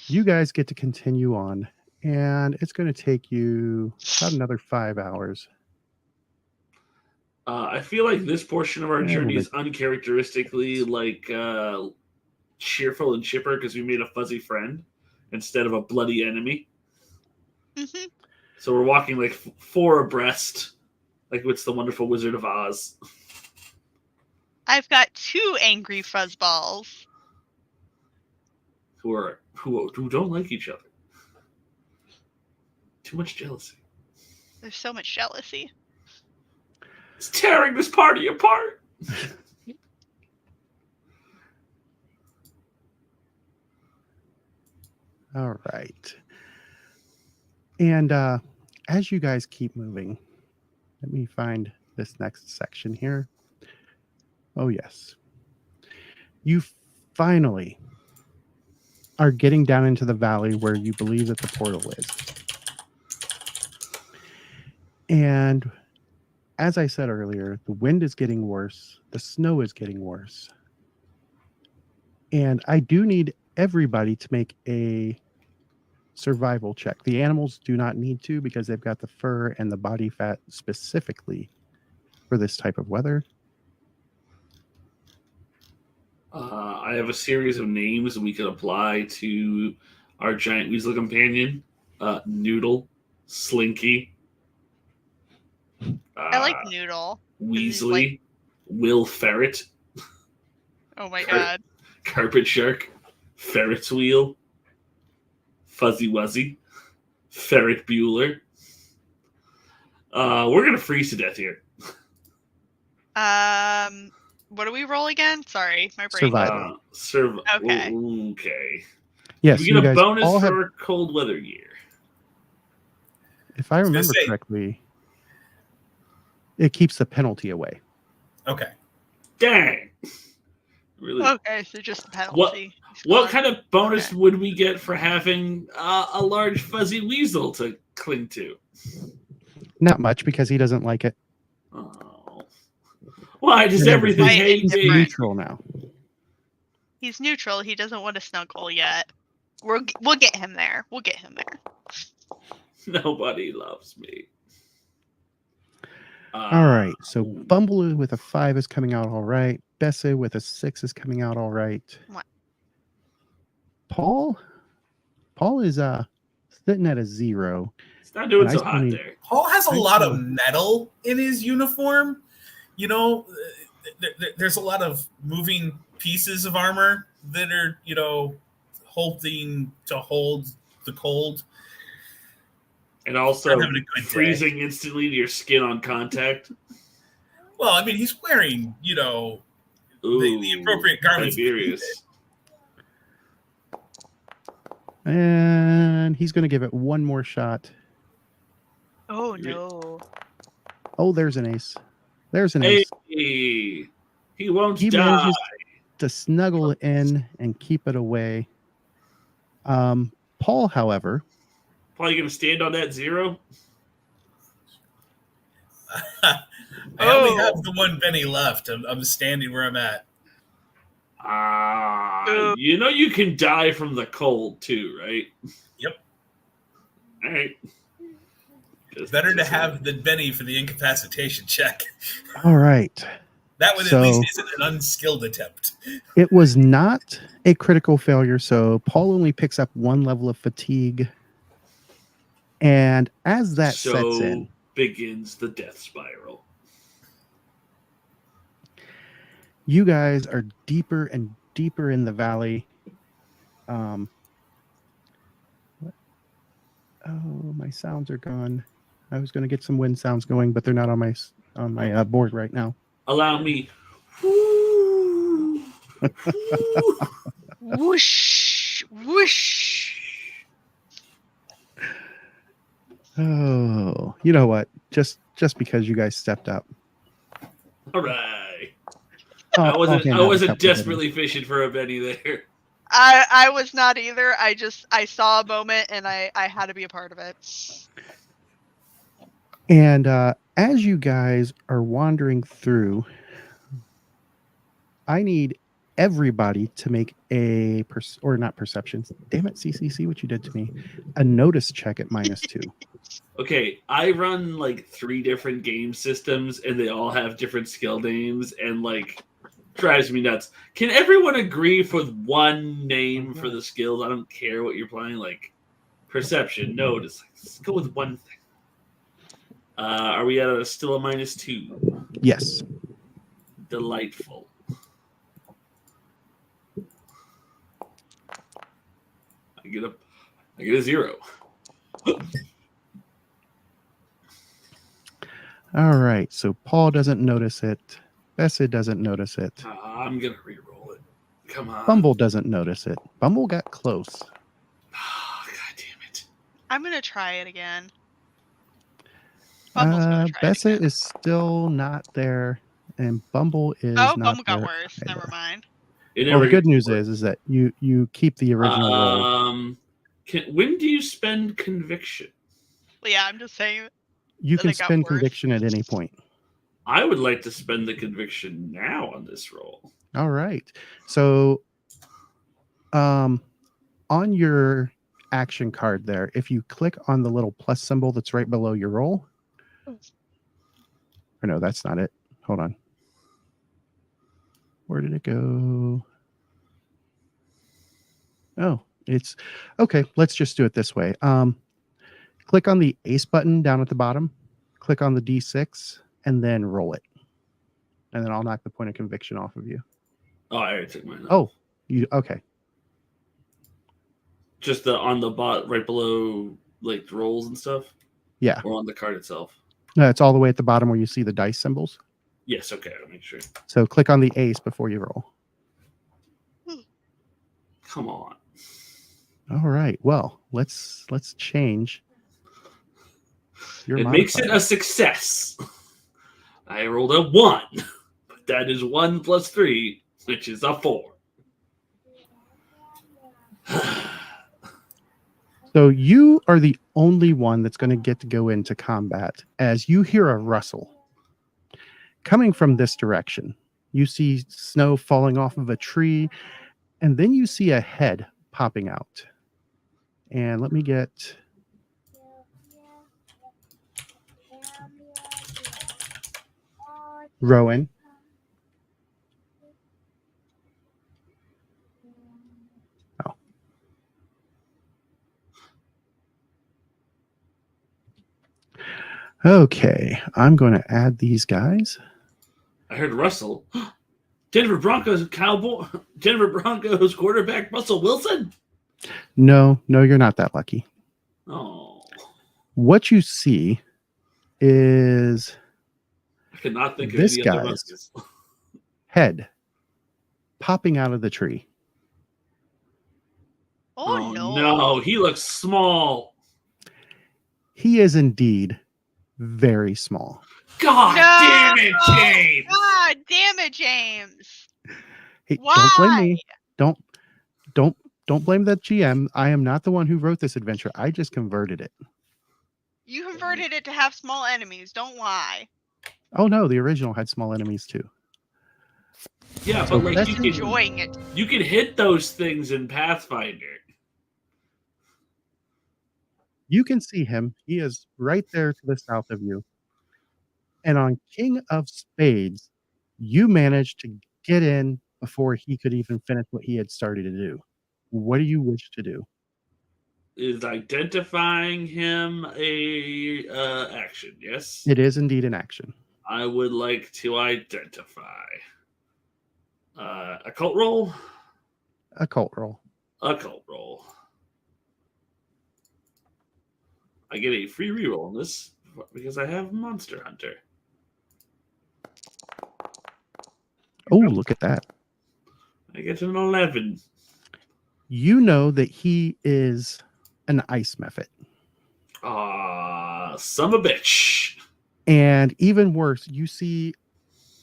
you guys get to continue on, and it's going to take you about another 5 hours. I feel like this portion of our Yeah, journey we'll is uncharacteristically like cheerful and chipper because we made a fuzzy friend instead of a bloody enemy. hmm So we're walking like 4 abreast, like it's the Wonderful Wizard of Oz. I've got 2 angry fuzzballs. Who don't like each other. Too much jealousy. There's so much jealousy. It's tearing this party apart. All right. And as you guys keep moving, let me find this next section here. Oh, yes. You finally are getting down into the valley where you believe that the portal is. And as I said earlier, the wind is getting worse. The snow is getting worse. And I do need everybody to make a survival check. The animals do not need to because they've got the fur and the body fat specifically for this type of weather. I have a series of names we could apply to our giant weasel companion. Noodle, Slinky. I like Noodle. Weasley, Will Ferret, Oh my Kurt. god. Carpet Shark, Ferret's Wheel, Fuzzy Wuzzy, Ferret Bueller. We're gonna freeze to death here. What do we roll again? Sorry, my brain. Survival. Okay. Okay. Yes, We you get a guys bonus all have. for cold weather gear. If I was gonna remember say- correctly, it keeps the penalty away. Okay. Dang. Really? Okay, so just the penalty. He's What gone. kind of bonus Okay. would we get for having a large fuzzy weasel to cling to? Not much because he doesn't like it. Oh. Why does Remember, everything he's- hate He's me? neutral now. He's neutral. He doesn't want to snuggle yet. We'll get him there. We'll get him there. Nobody loves me. All right. So Bumble with a 5 is coming out all right. Bessa with a 6 is coming out all right. What? Paul is sitting at a 0. It's not doing and I so still hot need- there. Paul has a I lot see. of metal in his uniform. You know, there's a lot of moving pieces of armor that are, holding to hold the cold. And also I'm having a good day. freezing instantly to your skin on contact. Well, I mean, he's wearing, Ooh, the appropriate garments. Tiberius. And he's going to give it one more shot. Oh no. Oh, there's an ace. There's an ace. Hey, he won't He die. manages to snuggle in and keep it away. Paul, however, Probably gonna stand on that 0. I only Oh. have the one Benny left. I'm standing where I'm at. You know you can die from the cold too, right? Yep. All right. Better to have than Benny for the incapacitation check. all right. That one So- at least isn't an unskilled attempt. It was not a critical failure, so Paul only picks up 1 level of fatigue. And as that so sets in, begins the death spiral. you guys are deeper and deeper in the valley. Oh, my sounds are gone. I was going to get some wind sounds going, but they're not on my board right now. Allow me. Whoosh, whoosh. Oh, you know what? Just because you guys stepped up. All right. I'll I wasn't hand out a couple of desperately fishing for a Benny there. I was not either. I saw a moment and I had to be a part of it. And as you guys are wandering through, I need everybody to make a not perception. Damn it, CCC, what you did to me. A notice check at -2. Okay, I run like 3 different game systems and they all have different skill names and like drives me nuts. Can everyone agree with one name for the skills? I don't care what you're playing, like perception, notice. Let's go with one thing. Are we at still a -2? Yes. Delightful. I get a 0. All right. So Paul doesn't notice it. Bessa doesn't notice it. I'm gonna re-roll it. Come on. Bumble doesn't notice it. Bumble got close. Oh, God damn it. I'm gonna try it again. Bumble's gonna try it Bessa again. is still not there, and Bumble is Oh, not Bumble got there worse. either. Never mind. It Well, the never good gets news worse. is that you keep the original roll. When do you spend conviction? But yeah, I'm just saying. You that can it got spend worse. conviction at any point. I would like to spend the conviction now on this roll. All right. So on your action card there, if you click on the little plus symbol that's right below your roll. Or no, that's not it. Hold on. Where did it go? Oh, it's okay. Let's just do it this way. Click on the ace button down at the bottom, click on the D6, and then roll it. And then I'll knock the point of conviction off of you. Oh, I already took mine. Oh, you okay. Just on the bot right below like rolls and stuff? Yeah. Or on the card itself? No, it's all the way at the bottom where you see the dice symbols. Yes, okay, I'll make sure. So click on the ace before you roll. Come on. All right. Well, let's change your It makes it modifier. a success. I rolled a 1, but that is 1 plus 3, which is a 4. So you are the only one that's going to get to go into combat as you hear a rustle coming from this direction. You see snow falling off of a tree, and then you see a head popping out. And let me get Rowan. Oh. Okay, I'm going to add these guys. I heard Russell. Denver Broncos quarterback Russell Wilson. No, you're not that lucky. Oh, What you see is I could not think of This any other guy's- Russels. head popping out of the tree. Oh, no. No, he looks small. He is indeed very small. God No! damn it, James! God damn it, James. Hey, don't blame Why? me. Don't blame the GM. I am not the one who wrote this adventure. I just converted it. You converted it to have small enemies. Don't lie. Oh no, the original had small enemies too. Yeah, So but like that's you Enjoying it. can hit those things in Pathfinder. You can see him. He is right there to the south of you. And on King of Spades, you managed to get in before he could even finish what he had started to do. What do you wish to do? Is identifying him a action? Yes. It is indeed an action. I would like to identify. Occult roll? Occult roll. Occult roll. I get a free reroll on this because I have Monster Hunter. Oh, look at that. I get an 11. You know that he is an ice mephit. Son of a bitch. And even worse, you see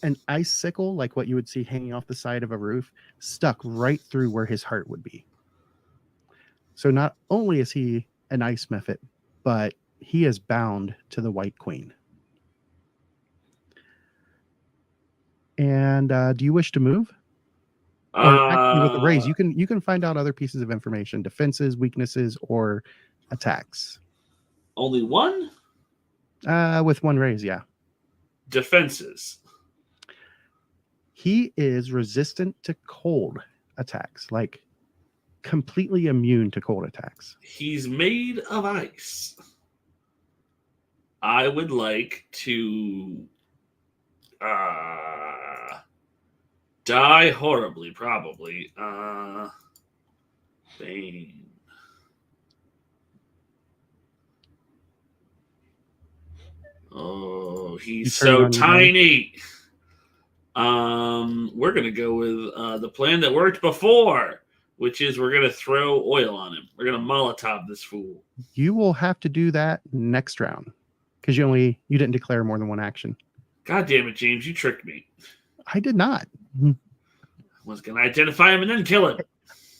an icicle, like what you would see hanging off the side of a roof, stuck right through where his heart would be. So not only is he an ice mephit, but he is bound to the White Queen. And do you wish to move? Or actually, with the raise, you can find out other pieces of information: defenses, weaknesses, or attacks. Only one? With one raise, yeah. Defenses. He is resistant to cold attacks, like completely immune to cold attacks. He's made of ice. I would like to die horribly, probably. Bane. Oh, he's You turned so on your tiny. We're gonna go with the plan that worked before, which is we're gonna throw oil on him. We're gonna Molotov this fool. You will have to do that next round because you didn't declare more than one action. God damn it, James! You tricked me. I did not. I was gonna identify him and then kill him.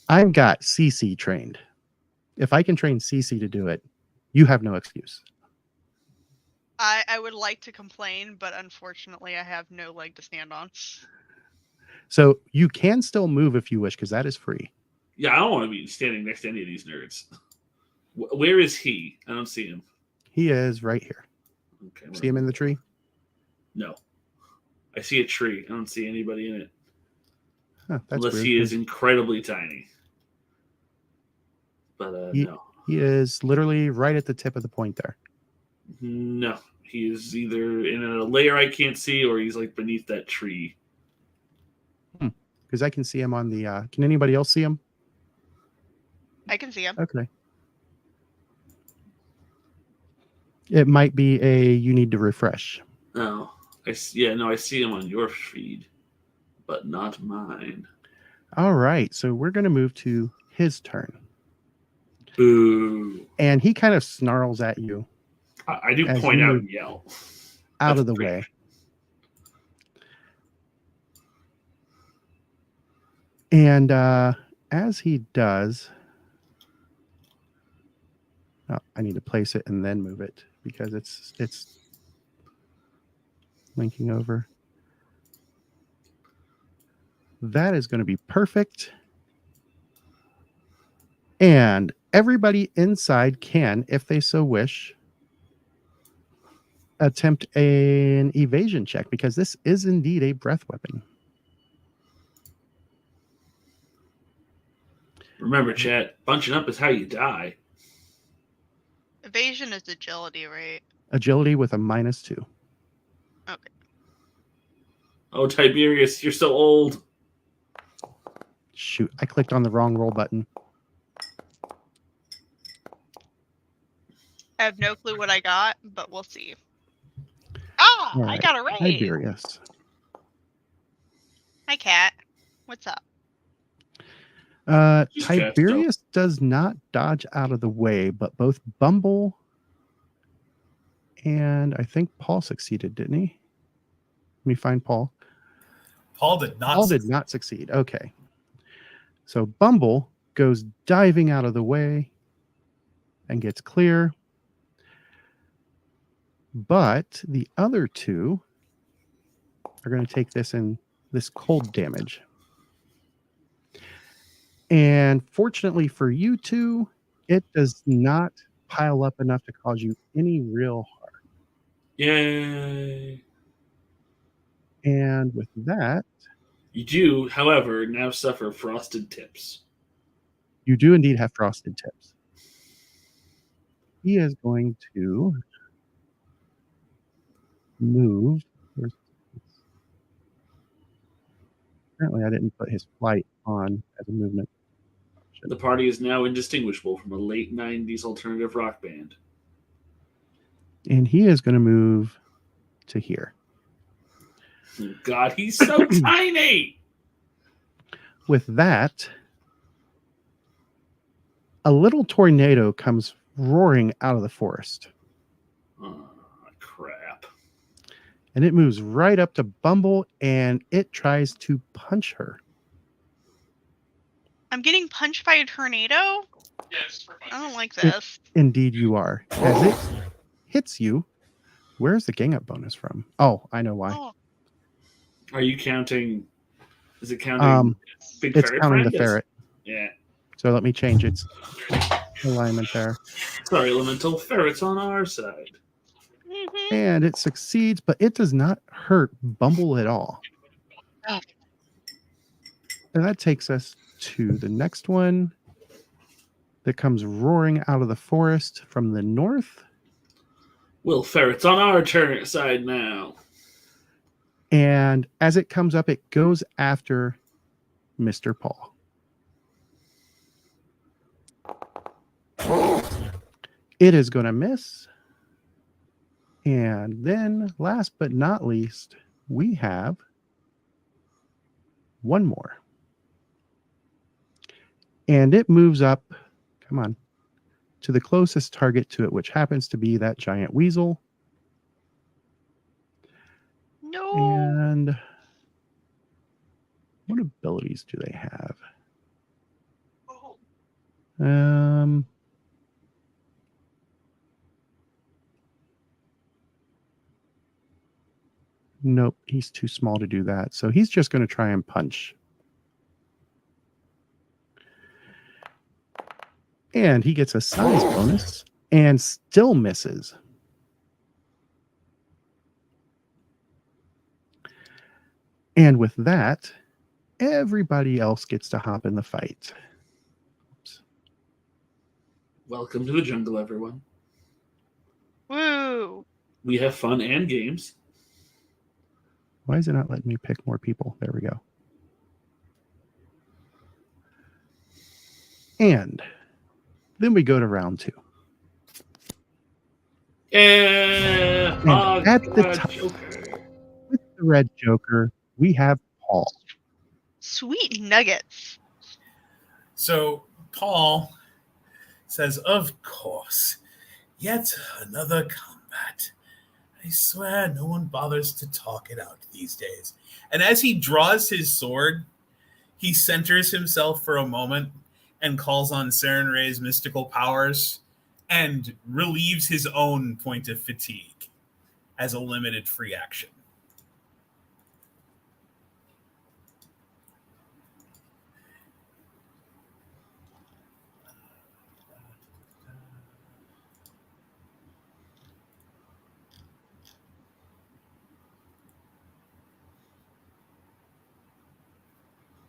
I've got CC trained. If I can train CC to do it, you have no excuse. I would like to complain, but unfortunately, I have no leg to stand on. So you can still move if you wish because that is free. Yeah, I don't want to be standing next to any of these nerds. Where is he? I don't see him. He is right here. Okay, See him in the tree? No, I see a tree. I don't see anybody in it. Huh, that's Unless weird. he is incredibly tiny. But He- no. He is literally right at the tip of the point there. No. He is either in a layer I can't see or he's like beneath that tree. Because I can see him on the. Can anybody else see him? I can see him. Okay. It might be you need to refresh. Oh. I see him on your feed, but not mine. All right, so we're going to move to his turn. Boo. And he kind of snarls at you I do As point you out move and yell. out That's of the great. way. And as he does, I need to place it and then move it because it's linking over. That is going to be perfect. And everybody inside can, if they so wish, attempt an evasion check because this is indeed a breath weapon. Remember, chat, bunching up is how you die. Evasion is agility, right? Agility with a -2. Okay. Oh, Tiberius, you're so old. Shoot, I clicked on the wrong roll button. I have no clue what I got, but we'll see. Ah, All I right, got a raise. Tiberius. Hi, Cat. What's up? Just cats, Tiberius does not dodge out of the way, but both Bumble and I think Paul succeeded, didn't he? Let me find Paul. Paul did not. Paul did not succeed. Okay. So Bumble goes diving out of the way and gets clear. But the other two are going to take this cold damage. And fortunately for you two, it does not pile up enough to cause you any real harm. Yay. And with that, You do, however, now suffer frosted tips. you do indeed have frosted tips. He is going to move. Apparently, I didn't put his flight on as a movement. The party is now indistinguishable from a late 90s alternative rock band. And he is going to move to here. Oh, God, he's so tiny! With that, a little tornado comes roaring out of the forest. Oh, crap. And it moves right up to Bumble and it tries to punch her. I'm getting punched by a tornado? Yes. I don't like this. Indeed, you are. As it hits you, where's the gang up bonus from? Oh, I know why. Oh, Are you counting? Is it counting Big It's Ferret counting the friend? ferret. Yeah. So let me change its alignment there. Sorry, Elemental. Ferret's on our side. mhm. And it succeeds, but it does not hurt Bumble at all. Oh. And that takes us to the next one that comes roaring out of the forest from the north. Well, Ferret's on our side now. And as it comes up, it goes after Mr. Paul. It is going to miss. And then, last but not least, we have one more. And it moves up, come on, to the closest target to it, which happens to be that giant weasel. No. And what abilities do they have? Nope, he's too small to do that. So he's just going to try and punch. And he gets a size bonus and still misses. And with that, everybody else gets to hop in the fight. Oops. Welcome to the jungle, everyone. Woo. We have fun and games. Why is it not letting me pick more people? There we go. And then we go to round 2. Yeah. And at the God, top- Joker. the red Joker. We have Paul. Sweet nuggets. So Paul says, "Of course, yet another combat. I swear no one bothers to talk it out these days." And as he draws his sword, he centers himself for a moment and calls on Sarenrae's mystical powers and relieves his own point of fatigue as a limited free action.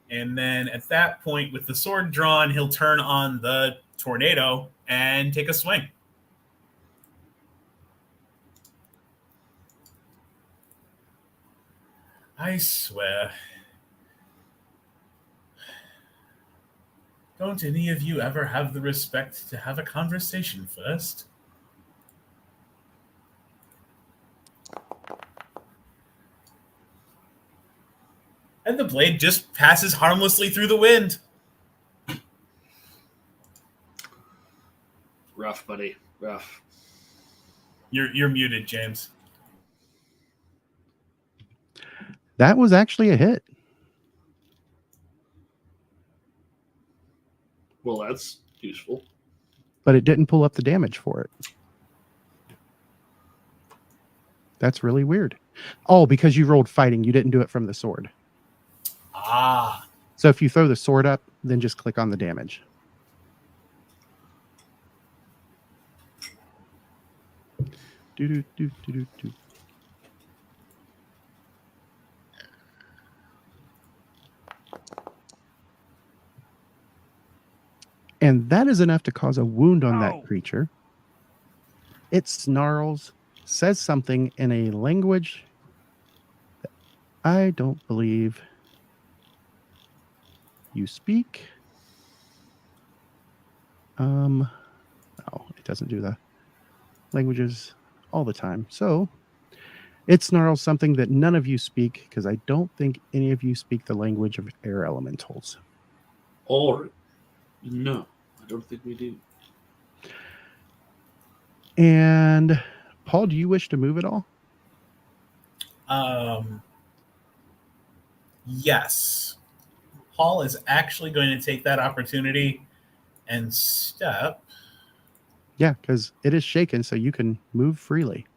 And then at that point, with the sword drawn, he'll turn on the tornado and take a swing. I swear. Don't any of you ever have the respect to have a conversation first? And the blade just passes harmlessly through the wind. Rough, buddy. Rough. You're muted, James. That was actually a hit. Well, that's useful. But it didn't pull up the damage for it. That's really weird. Oh, because you rolled fighting, you didn't do it from the sword. Ah. So if you throw the sword up, then just click on the damage. Do, do, do, do, do, do. And that is enough to cause a wound on that creature. It snarls, says something in a language that I don't believe you speak. No, it doesn't do the languages all the time. So it snarls something that none of you speak, because I don't think any of you speak the language of air elementals. Or, no, I don't think we do. And Paul, do you wish to move at all? Yes. Paul is actually going to take that opportunity and step. Yeah, because it is shaken, so you can move freely.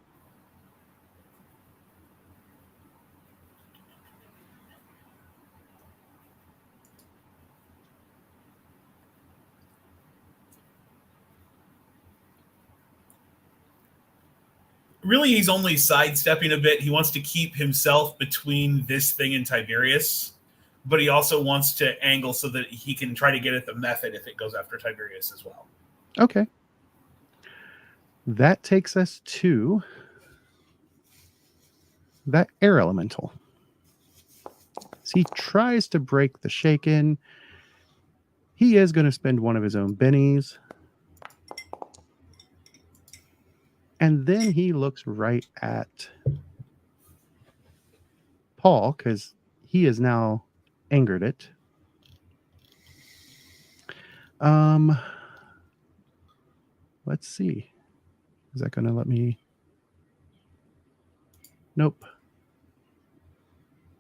Really, he's only sidestepping a bit. He wants to keep himself between this thing and Tiberius, but he also wants to angle so that he can try to get at the method if it goes after Tiberius as well. Okay. That takes us to that air elemental. So he tries to break the shaken. He is going to spend one of his own bennies. And then he looks right at Paul, because he is now angered it. Let's see. Is that going to let me? Nope.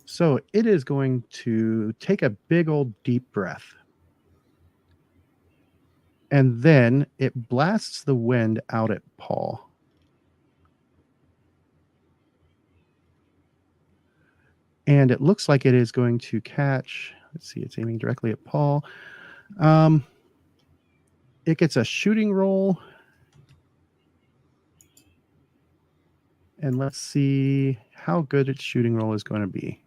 So it is going to take a big old deep breath. And then it blasts the wind out at Paul. And it looks like it is going to catch. Let's see, it's aiming directly at Paul. It gets a shooting roll. And let's see how good its shooting roll is going to be.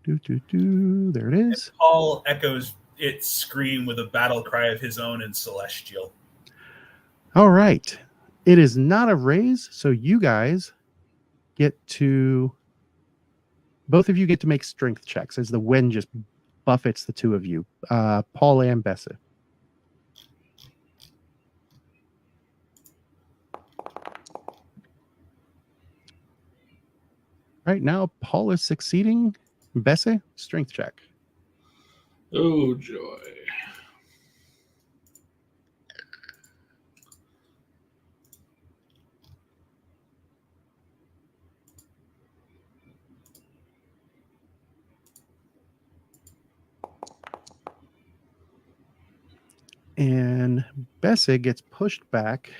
There it is. And Paul echoes its scream with a battle cry of his own in Celestial. All right. It is not a raise, so you guys get to... Both of you get to make strength checks as the wind just buffets the two of you, Paul and Bessa. Right now, Paul is succeeding. Bessie, strength check. Oh joy. And Bessie gets pushed back.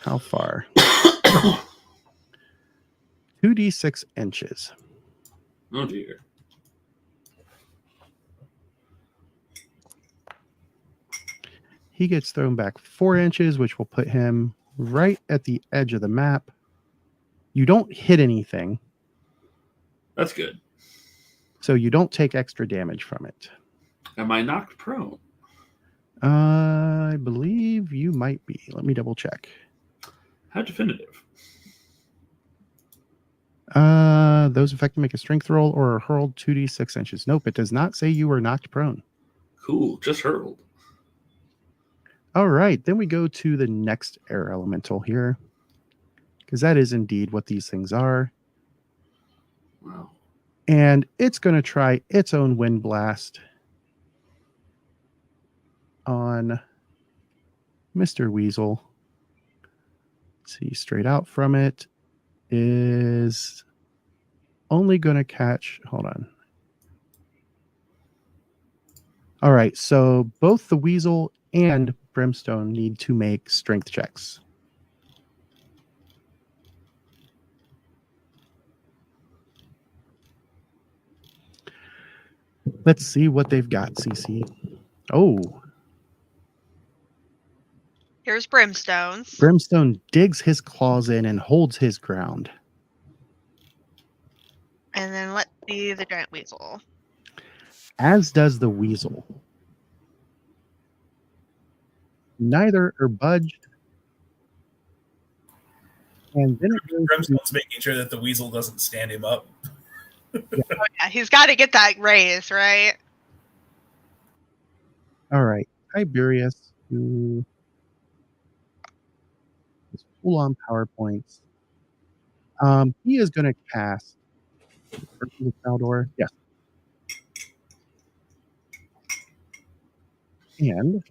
How far? 2d6 inches. Oh dear. He gets thrown back 4 inches, which will put him right at the edge of the map. You don't hit anything, That's good. so you don't take extra damage from it. Am I knocked prone? I believe you might be. Let me double check. How definitive? Those affected make a strength roll or are hurled 2d6 inches. Nope, it does not say you were knocked prone. Cool. Just hurled. All right, then we go to the next air elemental here, because that is indeed what these things are. Wow. And it's going to try its own wind blast on Mr. Weasel. Let's see, straight out from it is only going to catch. Hold on. All right, so both the Weasel and Brimstone need to make strength checks. Let's see what they've got, CC. Oh, Here's Brimstone's. Brimstone digs his claws in and holds his ground. And then let's see the giant weasel. As does the Weasel. Neither are budged. And then it goes to, Brimstone's making sure that the weasel doesn't stand him up. Oh, yeah, he's got to get that raise, right? all right, Tiberius, who is full on power points. He is going to cast Saldor. Yes. And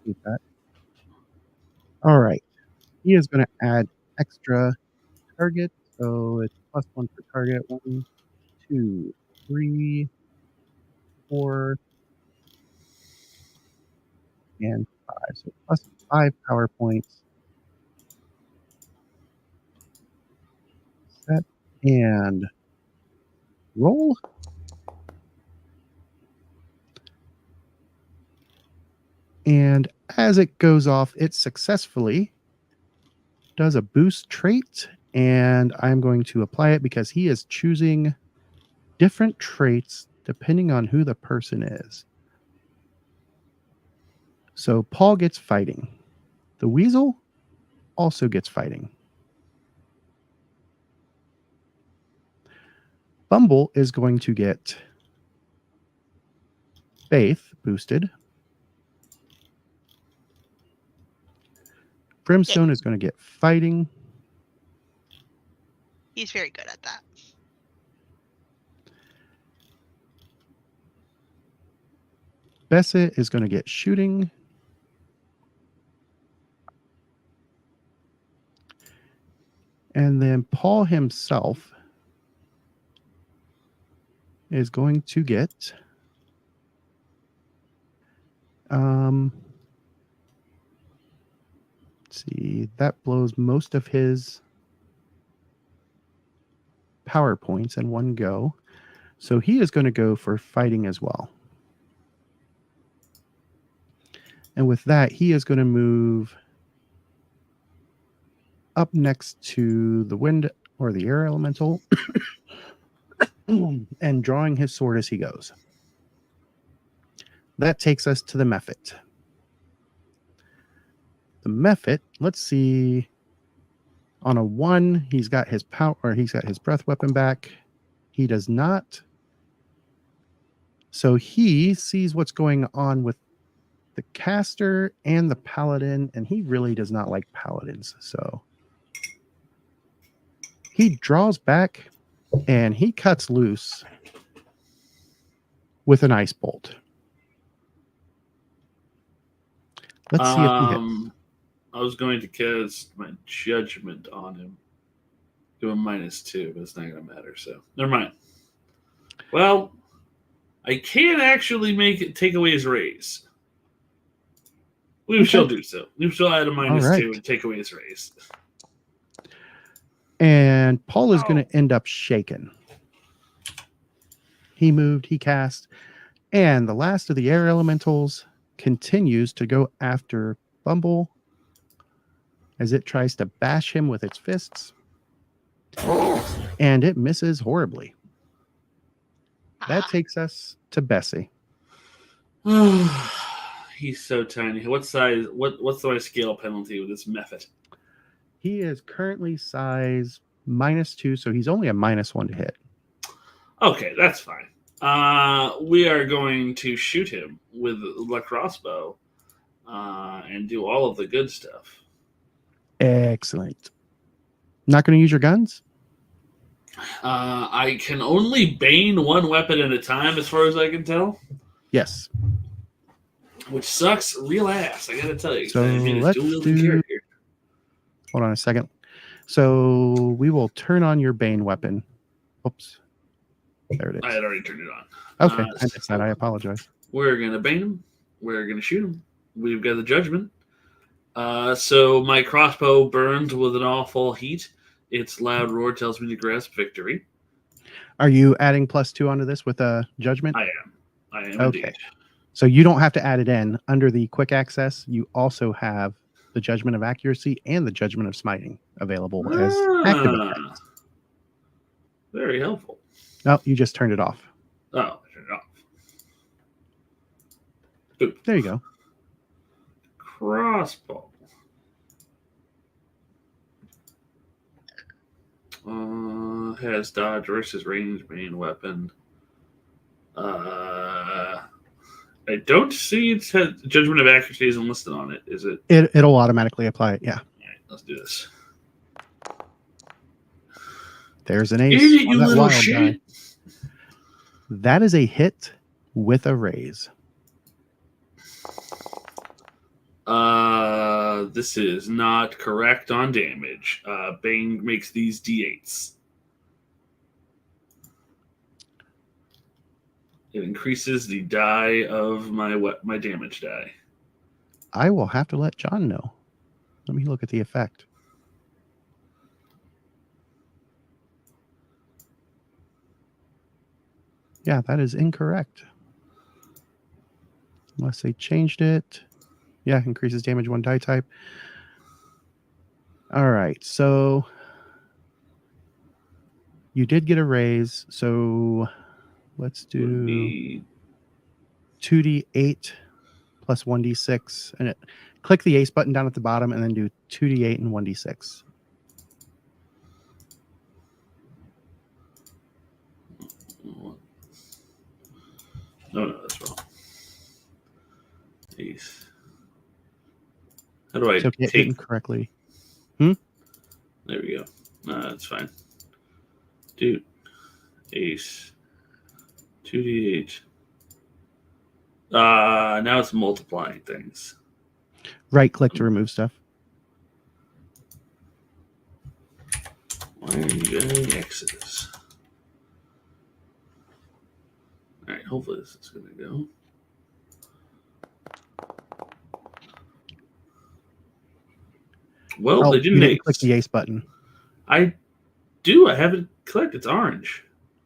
keep that. All right. He is going to add extra target. So it's +1 for target. 1, 2, 3, 4, and 5. So +5 power points. Set and roll. And as it goes off, it successfully does a boost trait. And I'm going to apply it because he is choosing different traits depending on who the person is. So Paul gets fighting. The Weasel also gets fighting. Bumble is going to get Faith boosted. Brimstone is going to get fighting. He's very good at that. Bessie is going to get shooting. And then Paul himself is going to get let's see, that blows most of his power points in one go. So he is going to go for fighting as well. And with that, he is going to move up next to the wind or the air elemental and drawing his sword as he goes. That takes us to the Mephit. The Mephit, let's see. On a 1, he's got his power, or he's got his breath weapon back. He does not. So he sees what's going on with the caster and the paladin, and he really does not like paladins. So He draws back and he cuts loose with an ice bolt. Let's see if he hits. I was going to cast my judgment on him. Do a -2, but it's not going to matter. So never mind. Well, I can actually take away his raise. We shall do so. We shall add a -2 and take away his raise. And Paul is going to end up shaken. He moved, he cast, and the last of the air elementals continues to go after Bumble as it tries to bash him with its fists. And it misses horribly. That takes us to Bessie. He's so tiny. What size? What's the scale penalty with this method? He is currently size -2, so he's only a -1 to hit. Okay, that's fine. We are going to shoot him with the crossbow and do all of the good stuff. Excellent. Not going to use your guns? I can only bane one weapon at a time, as far as I can tell. Yes. Which sucks real ass, I gotta tell you. So I mean, let's do... Hold on a second. So we will turn on your Bane weapon. Oops. There it is. I had already turned it on. Okay, I missed that. I apologize. We're going to bane him. We're going to shoot him. We've got the judgment. So my crossbow burns with an awful heat. Its loud roar tells me to grasp victory. Are you adding +2 onto this with a judgment? I am okay. Indeed. So you don't have to add it in. Under the quick access, you also have the judgment of accuracy and the judgment of smiting available as active effects. Very helpful. No, you just turned it off. Oh, I turned it off. Boop. There you go. Crossbow. Has dodge versus range main weapon. I don't see its judgment of accuracy isn't listed on it. Is it? It'll automatically apply it. Yeah. All right, let's do this. There's an ace. Idiot, you that little wild shit. die. That is a hit with a raise. This is not correct on damage. Bane makes these D8s. It increases the die of my damage die. I will have to let John know. Let me look at the effect. Yeah, that is incorrect. Unless they changed it. Yeah, increases damage 1 die type. All right, so you did get a raise. So let's do 2d8 plus 1d6. And click the ace button down at the bottom and then do 2d8 and 1d6. No, that's wrong. Ace. How do I So take it correctly? There we go. That's fine. Dude. Ace. 2d8. Now it's multiplying things. Right click to remove stuff. Why are you getting X's? Alright, hopefully this is going to go. Well, they you didn't didn't click the ace button. I do. I have it clicked. It's orange.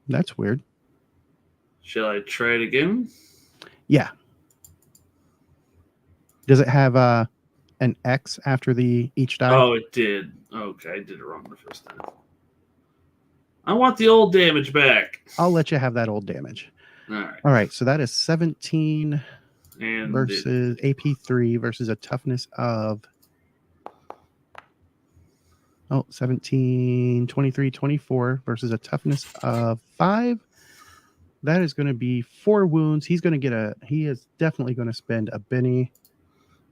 That's weird. Shall I try it again? Yeah. Does it have an X after each die? Oh, it did. Okay, I did it wrong the first time. I want the old damage back. I'll let you have that old damage. All right. All right, so that is 17 And versus AP3 versus a toughness of 17, 23, 24 versus a toughness of 5. That is going to be 4 wounds. He is definitely going to spend a Benny.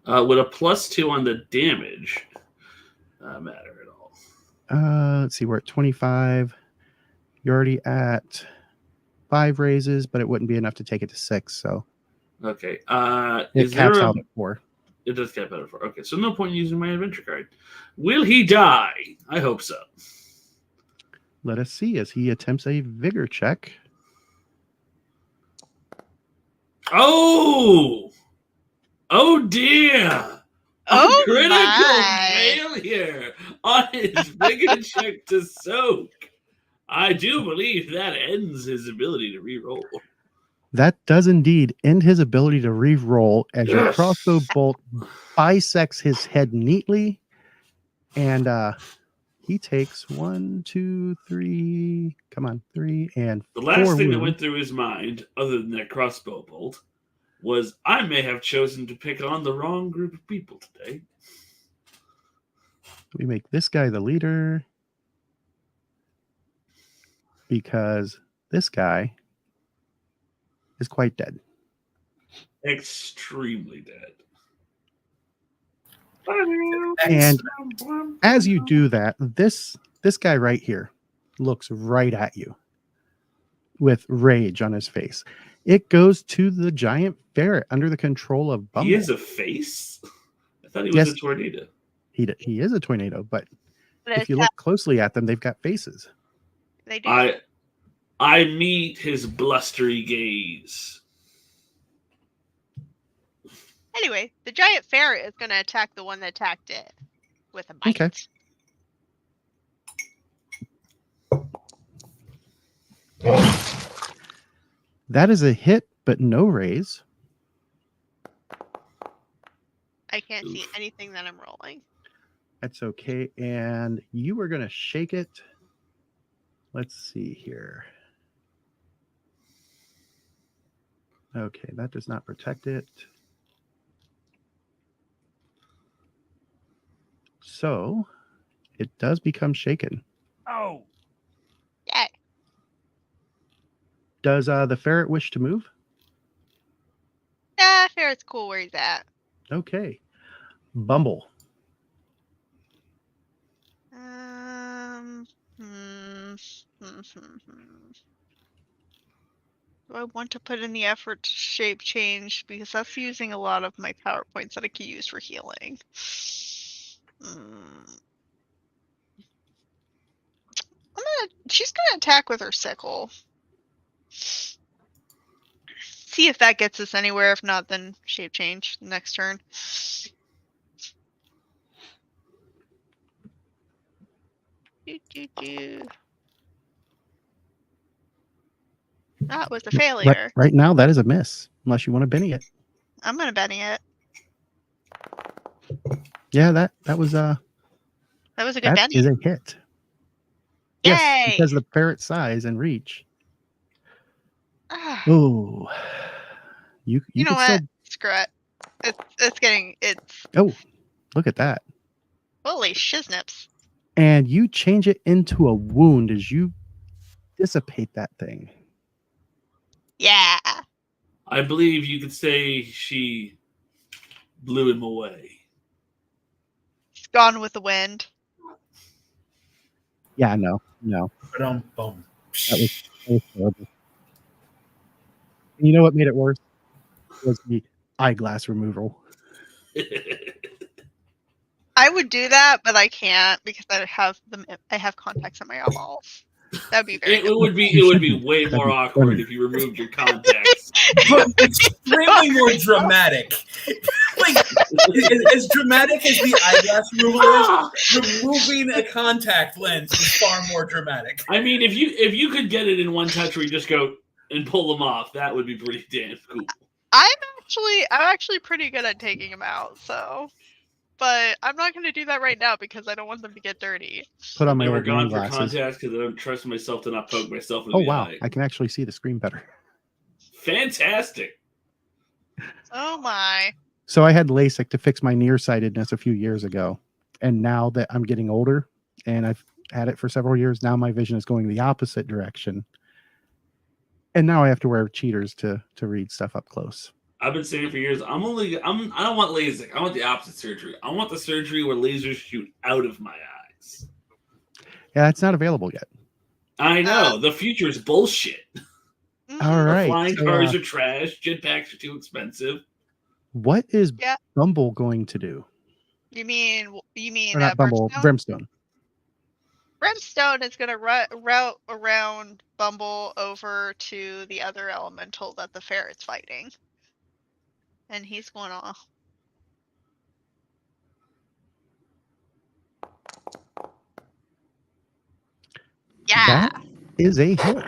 Would a +2 on the damage matter at all? Let's see, we're at 25. You're already at 5 raises, but it wouldn't be enough to take it to 6. So Okay. it Is there caps a... out at 4. It does cap out at 4. Okay, so no point in using my adventure card. Will he die? I hope so. Let us see as he attempts a vigor check. Oh! Oh dear! Oh A critical my. failure on his vigor check to soak. I do believe that ends his ability to reroll. That does indeed end his ability to re-roll as your Yes. crossbow bolt bisects his head neatly, and he takes 1, 2, 3. Come on, 3 and The 4 last thing that wounds. went through his mind, other than that crossbow bolt, was I may have chosen to pick on the wrong group of people today. We make this guy the leader because this guy is quite dead. Extremely dead. And as you do that, this guy right here looks right at you with rage on his face. It goes to the giant ferret under the control of Bumble. He is a face? I thought he was Yes. a tornado. He is a tornado, but But if you look closely at them, they've got faces. they do. I meet his blustery gaze. Anyway, the giant ferret is going to attack the one that attacked it with a bite. Okay. That is a hit, but no raise. I can't see Oof. anything that I'm rolling. That's okay. And you are going to shake it. Let's see here. Okay, that does not protect it. So it does become shaken. Oh. Yay. Does the ferret wish to move? Ferret's cool where he's at. Okay. Bumble. Do I want to put in the effort to shape change? Because that's using a lot of my PowerPoints that I could use for healing. She's gonna attack with her sickle. See if that gets us anywhere. If not, then shape change next turn. That was a failure. Right now, that is a miss, unless you want to Benny it. I'm gonna Benny it. Yeah, that was That was a good that Benny. is a hit. Yay! Yes, because of the ferret's size and reach. Ah, Oh, you you know can what? still. Screw it. It's Oh, look at that! holy shiznips. And you change it into a wound as you dissipate that thing. Yeah. I believe you could say she blew him away. It's gone with the wind. Yeah, no. Boom. That was horrible. And you know what made it worse? Was the eyeglass removal. I would do that, but I can't because I have contacts in my eyeballs. That'd be very It would be way more awkward if you removed your contacts. But extremely more dramatic. Like, as dramatic as the eyeglass removal is, removing a contact lens is far more dramatic. I mean, if you could get it in one touch where you just go and pull them off, that would be pretty damn cool. I'm actually pretty good at taking them out, so. But I'm not going to do that right now because I don't want them to get dirty. Put on my Never old gone reading for glasses. contacts because I don't trust myself to not poke myself in Oh the wow, eye. I can actually see the screen better. Fantastic. Oh my. So I had LASIK to fix my nearsightedness a few years ago. And now that I'm getting older and I've had it for several years, now my vision is going the opposite direction. And now I have to wear cheaters to read stuff up close. I've been saying for years, I don't want LASIK. I want the opposite surgery. I want the surgery where lasers shoot out of my eyes. Yeah, it's not available yet. I know. The future is bullshit. All right. Flying so, cars are trash. Jetpacks are too expensive. what is Yeah. Bumble going to do? You mean Or not Bumble, Brimstone? Brimstone. Brimstone is going to route around Bumble over to the other elemental that the ferret's fighting. And he's going to... Yeah! That is a hit.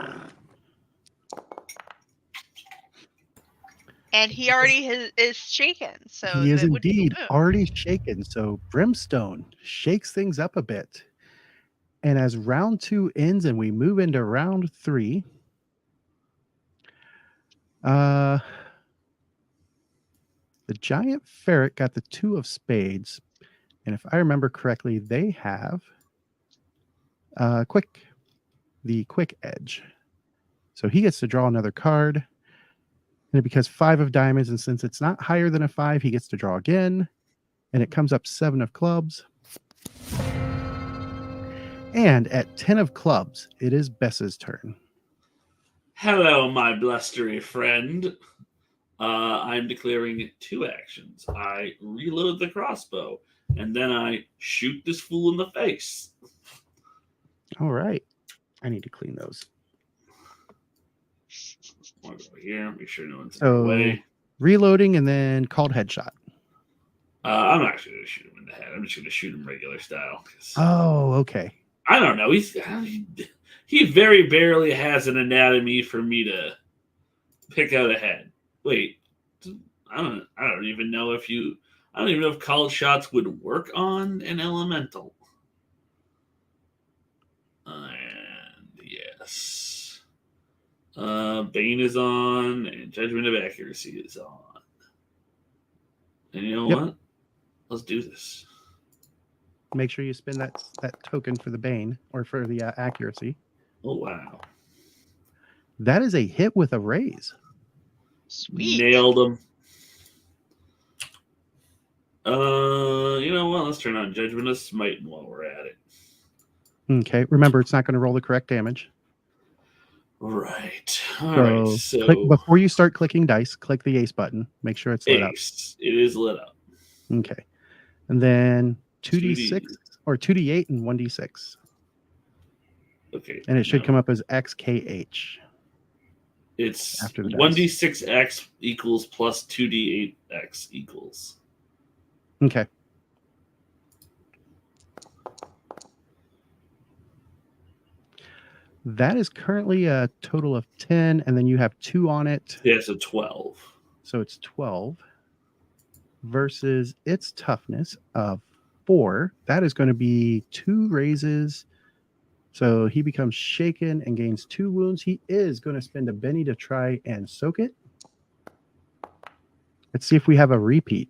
And he already is shaken, so He is that would be indeed a move. already shaken. So Brimstone shakes things up a bit. And as round 2 ends and we move into round 3, the giant ferret got the 2 of spades. And if I remember correctly, they have the quick edge. So he gets to draw another card. And it becomes 5 of diamonds. And since it's not higher than a 5, he gets to draw again. And it comes up 7 of clubs. And at 10 of clubs, it is Bess's turn. Hello, my blustery friend. I'm declaring 2 actions. I reload the crossbow, and then I shoot this fool in the face. All right. I need to clean those. I'll go here, make sure no one's in So, the way. reloading and then called headshot. I'm not actually going to shoot him in the head. I'm just going to shoot him regular style. Oh, okay. I don't know. He very barely has an anatomy for me to pick out a head. Wait, I don't even know if called shots would work on an elemental. And yes, Bane is on, and Judgment of Accuracy is on. And you know what? Let's do this. Make sure you spend that token for the Bane or for the accuracy. Oh wow! That is a hit with a raise. Sweet. Nailed him. You know what? Let's turn on Judgment of Smiting while we're at it. Okay. Remember, it's not going to roll the correct damage. Right. All right. So before you start clicking dice, click the ace button. Make sure it's lit up. It is lit up. Okay. And then 2d6 or 2d8 and 1d6. Okay. And it should come up as XKH. It's after the dice. 1d6x equals plus 2d8x equals. Okay. That is currently a total of 10, and then you have 2 on it. Yeah, so 12. So it's 12 versus its toughness of 4. That is going to be 2 raises. So he becomes shaken and gains 2 wounds. He is going to spend a Benny to try and soak it. Let's see if we have a repeat.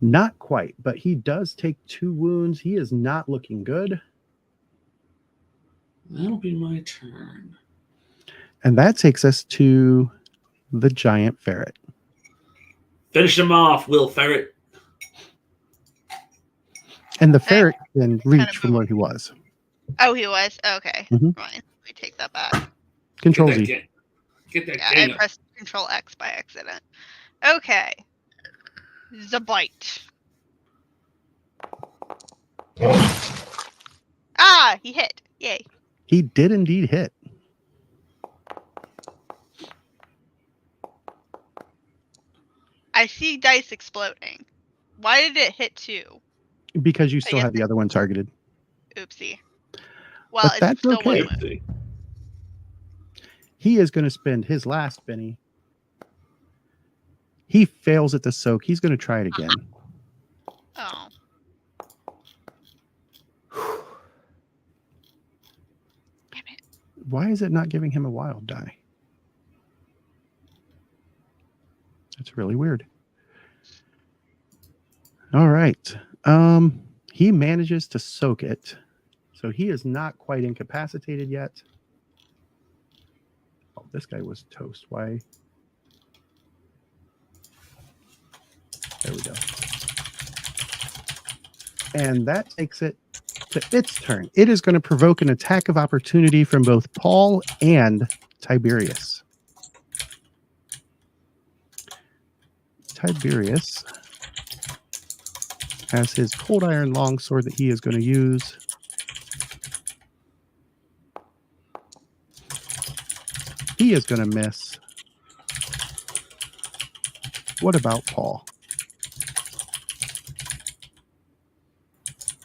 Not quite, but he does take 2 wounds. He is not looking good. That'll be my turn. And that takes us to the giant ferret. Finish him off, Will Ferret. And the ferret can reach from where he was. Oh, he was? Okay. Mhm. Fine. Let me take that back. Control Get that Z. gang- Get that Yeah, gang I up. pressed Control X by accident. Okay. The bite. Ah, he hit. Yay. He did indeed hit. I see dice exploding. Why did it hit 2? Because you still guess have the other one targeted. Oopsie. Well, But it's that's still okay. one move. Oopsie. He is going to spend his last Benny. He fails at the soak. He's going to try it again. Oh. Damn it. Why is it not giving him a wild die? That's really weird. All right. He manages to soak it. So he is not quite incapacitated yet. Oh, this guy was toast. Why? There we go. And that takes it to its turn. It is going to provoke an attack of opportunity from both Paul and Tiberius. Tiberius has his cold iron longsword that he is going to use. He is going to miss. What about Paul?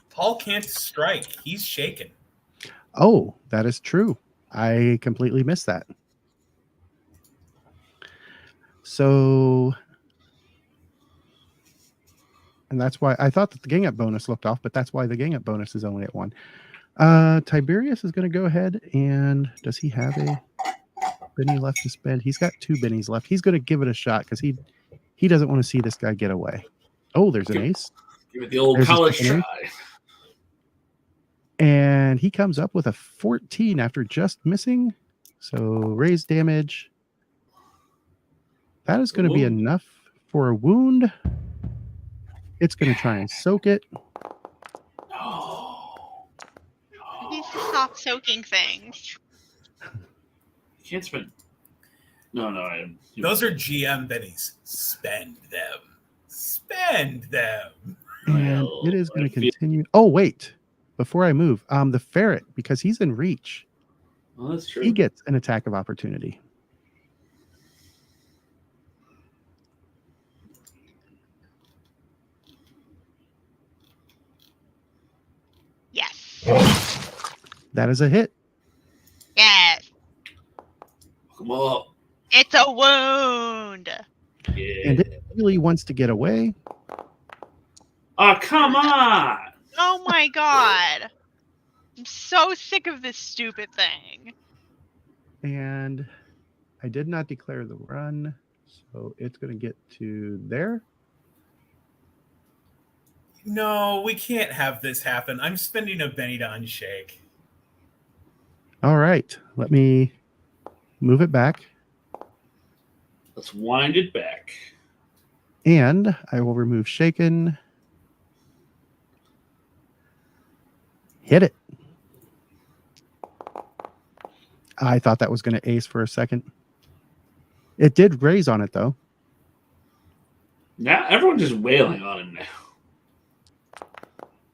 Paul can't strike. He's shaken. Oh, that is true. I completely missed that. So, and that's why I thought that the gang up bonus looked off, but that's why the gang up bonus is only at 1. Tiberius is going to go ahead and does he have a Benny left to spend? He's got 2 Bennies left. He's going to give it a shot because he doesn't want to see this guy get away. Oh, there's an ace. Give it the old There's a college second try. And he comes up with a 14 after just missing. So raise damage. That is going to be Wound. enough for a wound. It's going to try and soak it. No. He needs to stop soaking things. You can't spend. No. Those are GM bennies. Spend them. Spend them. And Well, it is going I to feel- continue. Oh, wait. Before I move, the ferret, because he's in reach, Well, that's true. he gets an attack of opportunity. Yes. That is a hit. Yes. Come on. It's a wound. Yeah. And it really wants to get away. Oh, come on. Oh my god. I'm so sick of this stupid thing. And I did not declare the run. So it's going to get to there. No, we can't have this happen. I'm spending a Benny to unshake. All right. Let me move it back. Let's wind it back. And I will remove shaken. Hit it. I thought that was going to ace for a second. It did raise on it, though. Now everyone's just wailing on him now.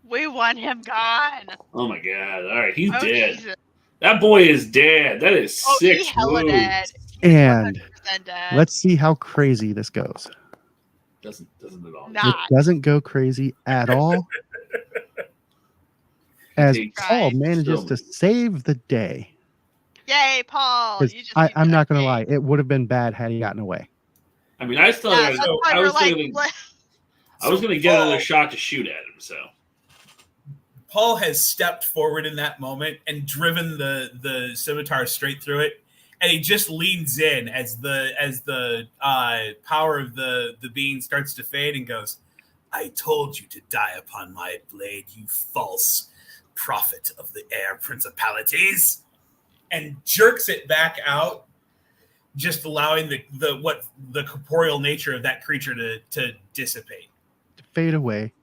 We want him gone. Oh my god. All right, he's Oh, dead. Jesus. That boy is dead. That is Oh, 6 he's hella wounds. dead. And 100% dead. let's see how crazy this goes. Doesn't at all. Nah. It doesn't go crazy at all. As Takes Paul Right. manages so to many. save the day. Yay, Paul. 'Cause You just saved I'm the not going to day. lie. It would have been bad had he gotten away. I mean, I still Yeah, gotta that's go. why I we're was like, thinking, let- I was going to get another shot to shoot at him. So Paul has stepped forward in that moment and driven the scimitar straight through it, and he just leans in as the power of the being starts to fade and goes, "I told you to die upon my blade, you false prophet of the air principalities," and jerks it back out, just allowing the corporeal nature of that creature to dissipate. To fade away.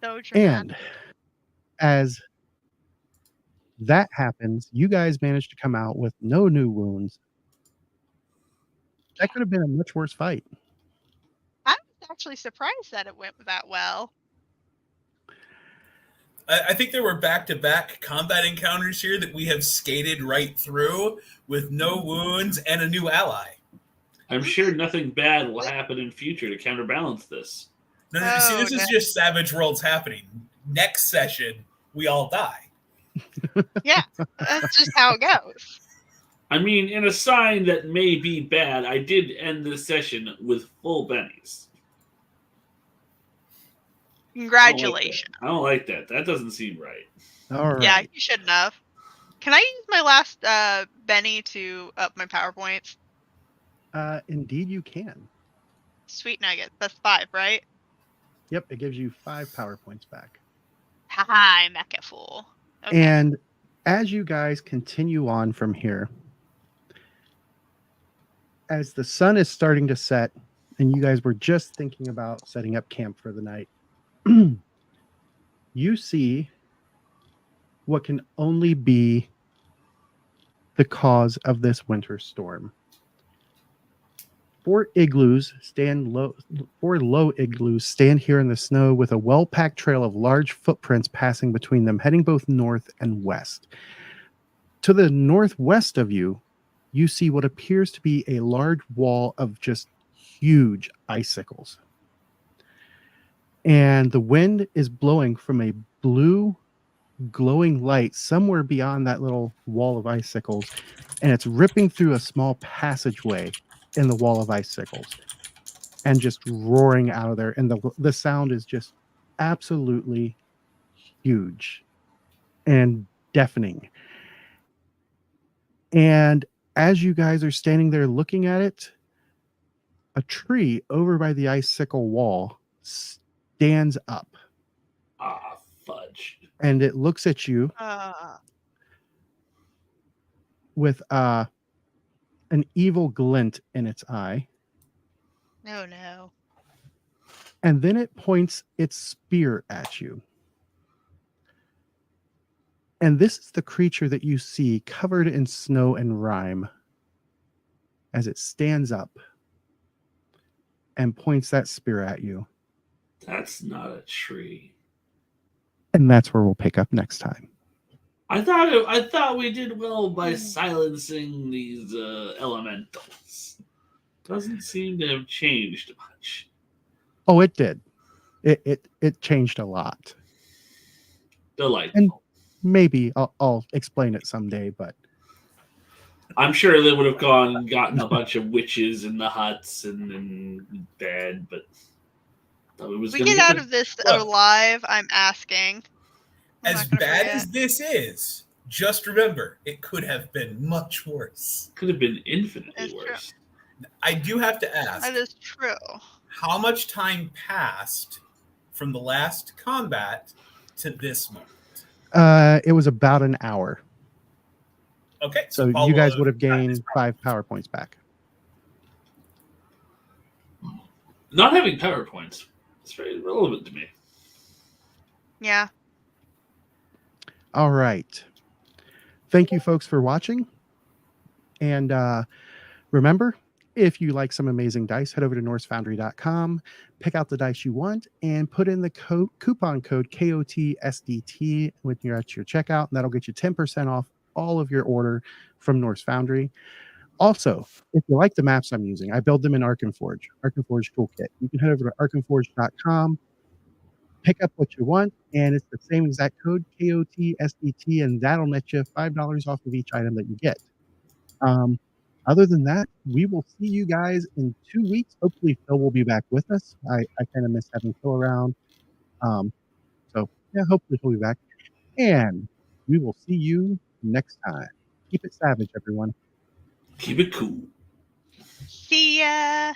so dramatic. And as that happens, you guys manage to come out with no new wounds. That could have been a much worse fight. I was actually surprised that it went that well. I think there were back-to-back combat encounters here that we have skated right through with no wounds and a new ally. I'm sure nothing bad will happen in future to counterbalance this. No, see, Oh, this is no. just Savage Worlds happening. Next session, we all die. Yeah, that's just how it goes. I mean, in a sign that may be bad, I did end the session with full bennies. Congratulations. I don't like that. That doesn't seem right. All right. Yeah, you shouldn't have. Can I use my last Benny to up my PowerPoints? Indeed, you can. Sweet nugget. That's 5, right? Yep, it gives you 5 power points back. Hi, mecha fool. Okay. And as you guys continue on from here, as the sun is starting to set, and you guys were just thinking about setting up camp for the night, you see what can only be the cause of this winter storm. Four low igloos stand here in the snow with a well-packed trail of large footprints passing between them, heading both north and west. To the northwest of you, you see what appears to be a large wall of just huge icicles. And the wind is blowing from a blue glowing light somewhere beyond that little wall of icicles, and it's ripping through a small passageway in the wall of icicles and just roaring out of there, and the sound is just absolutely huge and deafening. And as you guys are standing there looking at it, a tree over by the icicle wall stands up. Ah, fudge. And it looks at you with an evil glint in its eye. No. And then it points its spear at you. And this is the creature that you see covered in snow and rime as it stands up and points that spear at you. That's not a tree. And that's where we'll pick up next time. I thought we did well by silencing these elementals. Doesn't seem to have changed much. Oh, it did. It changed a lot. Delightful. And maybe I'll explain it someday, but I'm sure they would have gone and gotten a bunch of witches in the huts and bad, but it was We gonna get out of this Look. alive, I'm asking. I'm As not gonna bad forget. as this is, just remember, it could have been much worse. could have been infinitely It's true. worse. I do have to ask, That is true. how much time passed from the last combat to this moment? it was about an hour. Okay, So Paul you guys will would have try this gained 5 power points back. Not having PowerPoints is very relevant to me. Yeah. All right. Thank you, folks, for watching. And remember, if you like some amazing dice, head over to NorseFoundry.com, pick out the dice you want, and put in the coupon code KOTSDT when you're at your checkout, and that'll get you 10% off all of your order from Norse Foundry. Also, if you like the maps I'm using, I build them in Arkenforge Toolkit. You can head over to arkenforge.com, pick up what you want, and it's the same exact code, KOTSDT, and that'll net you $5 off of each item that you get. Other than that, we will see you guys in 2 weeks. Hopefully, Phil will be back with us. I kind of miss having Phil around. So, yeah, hopefully he'll be back. And we will see you next time. Keep it savage, everyone. Keep it cool. See ya.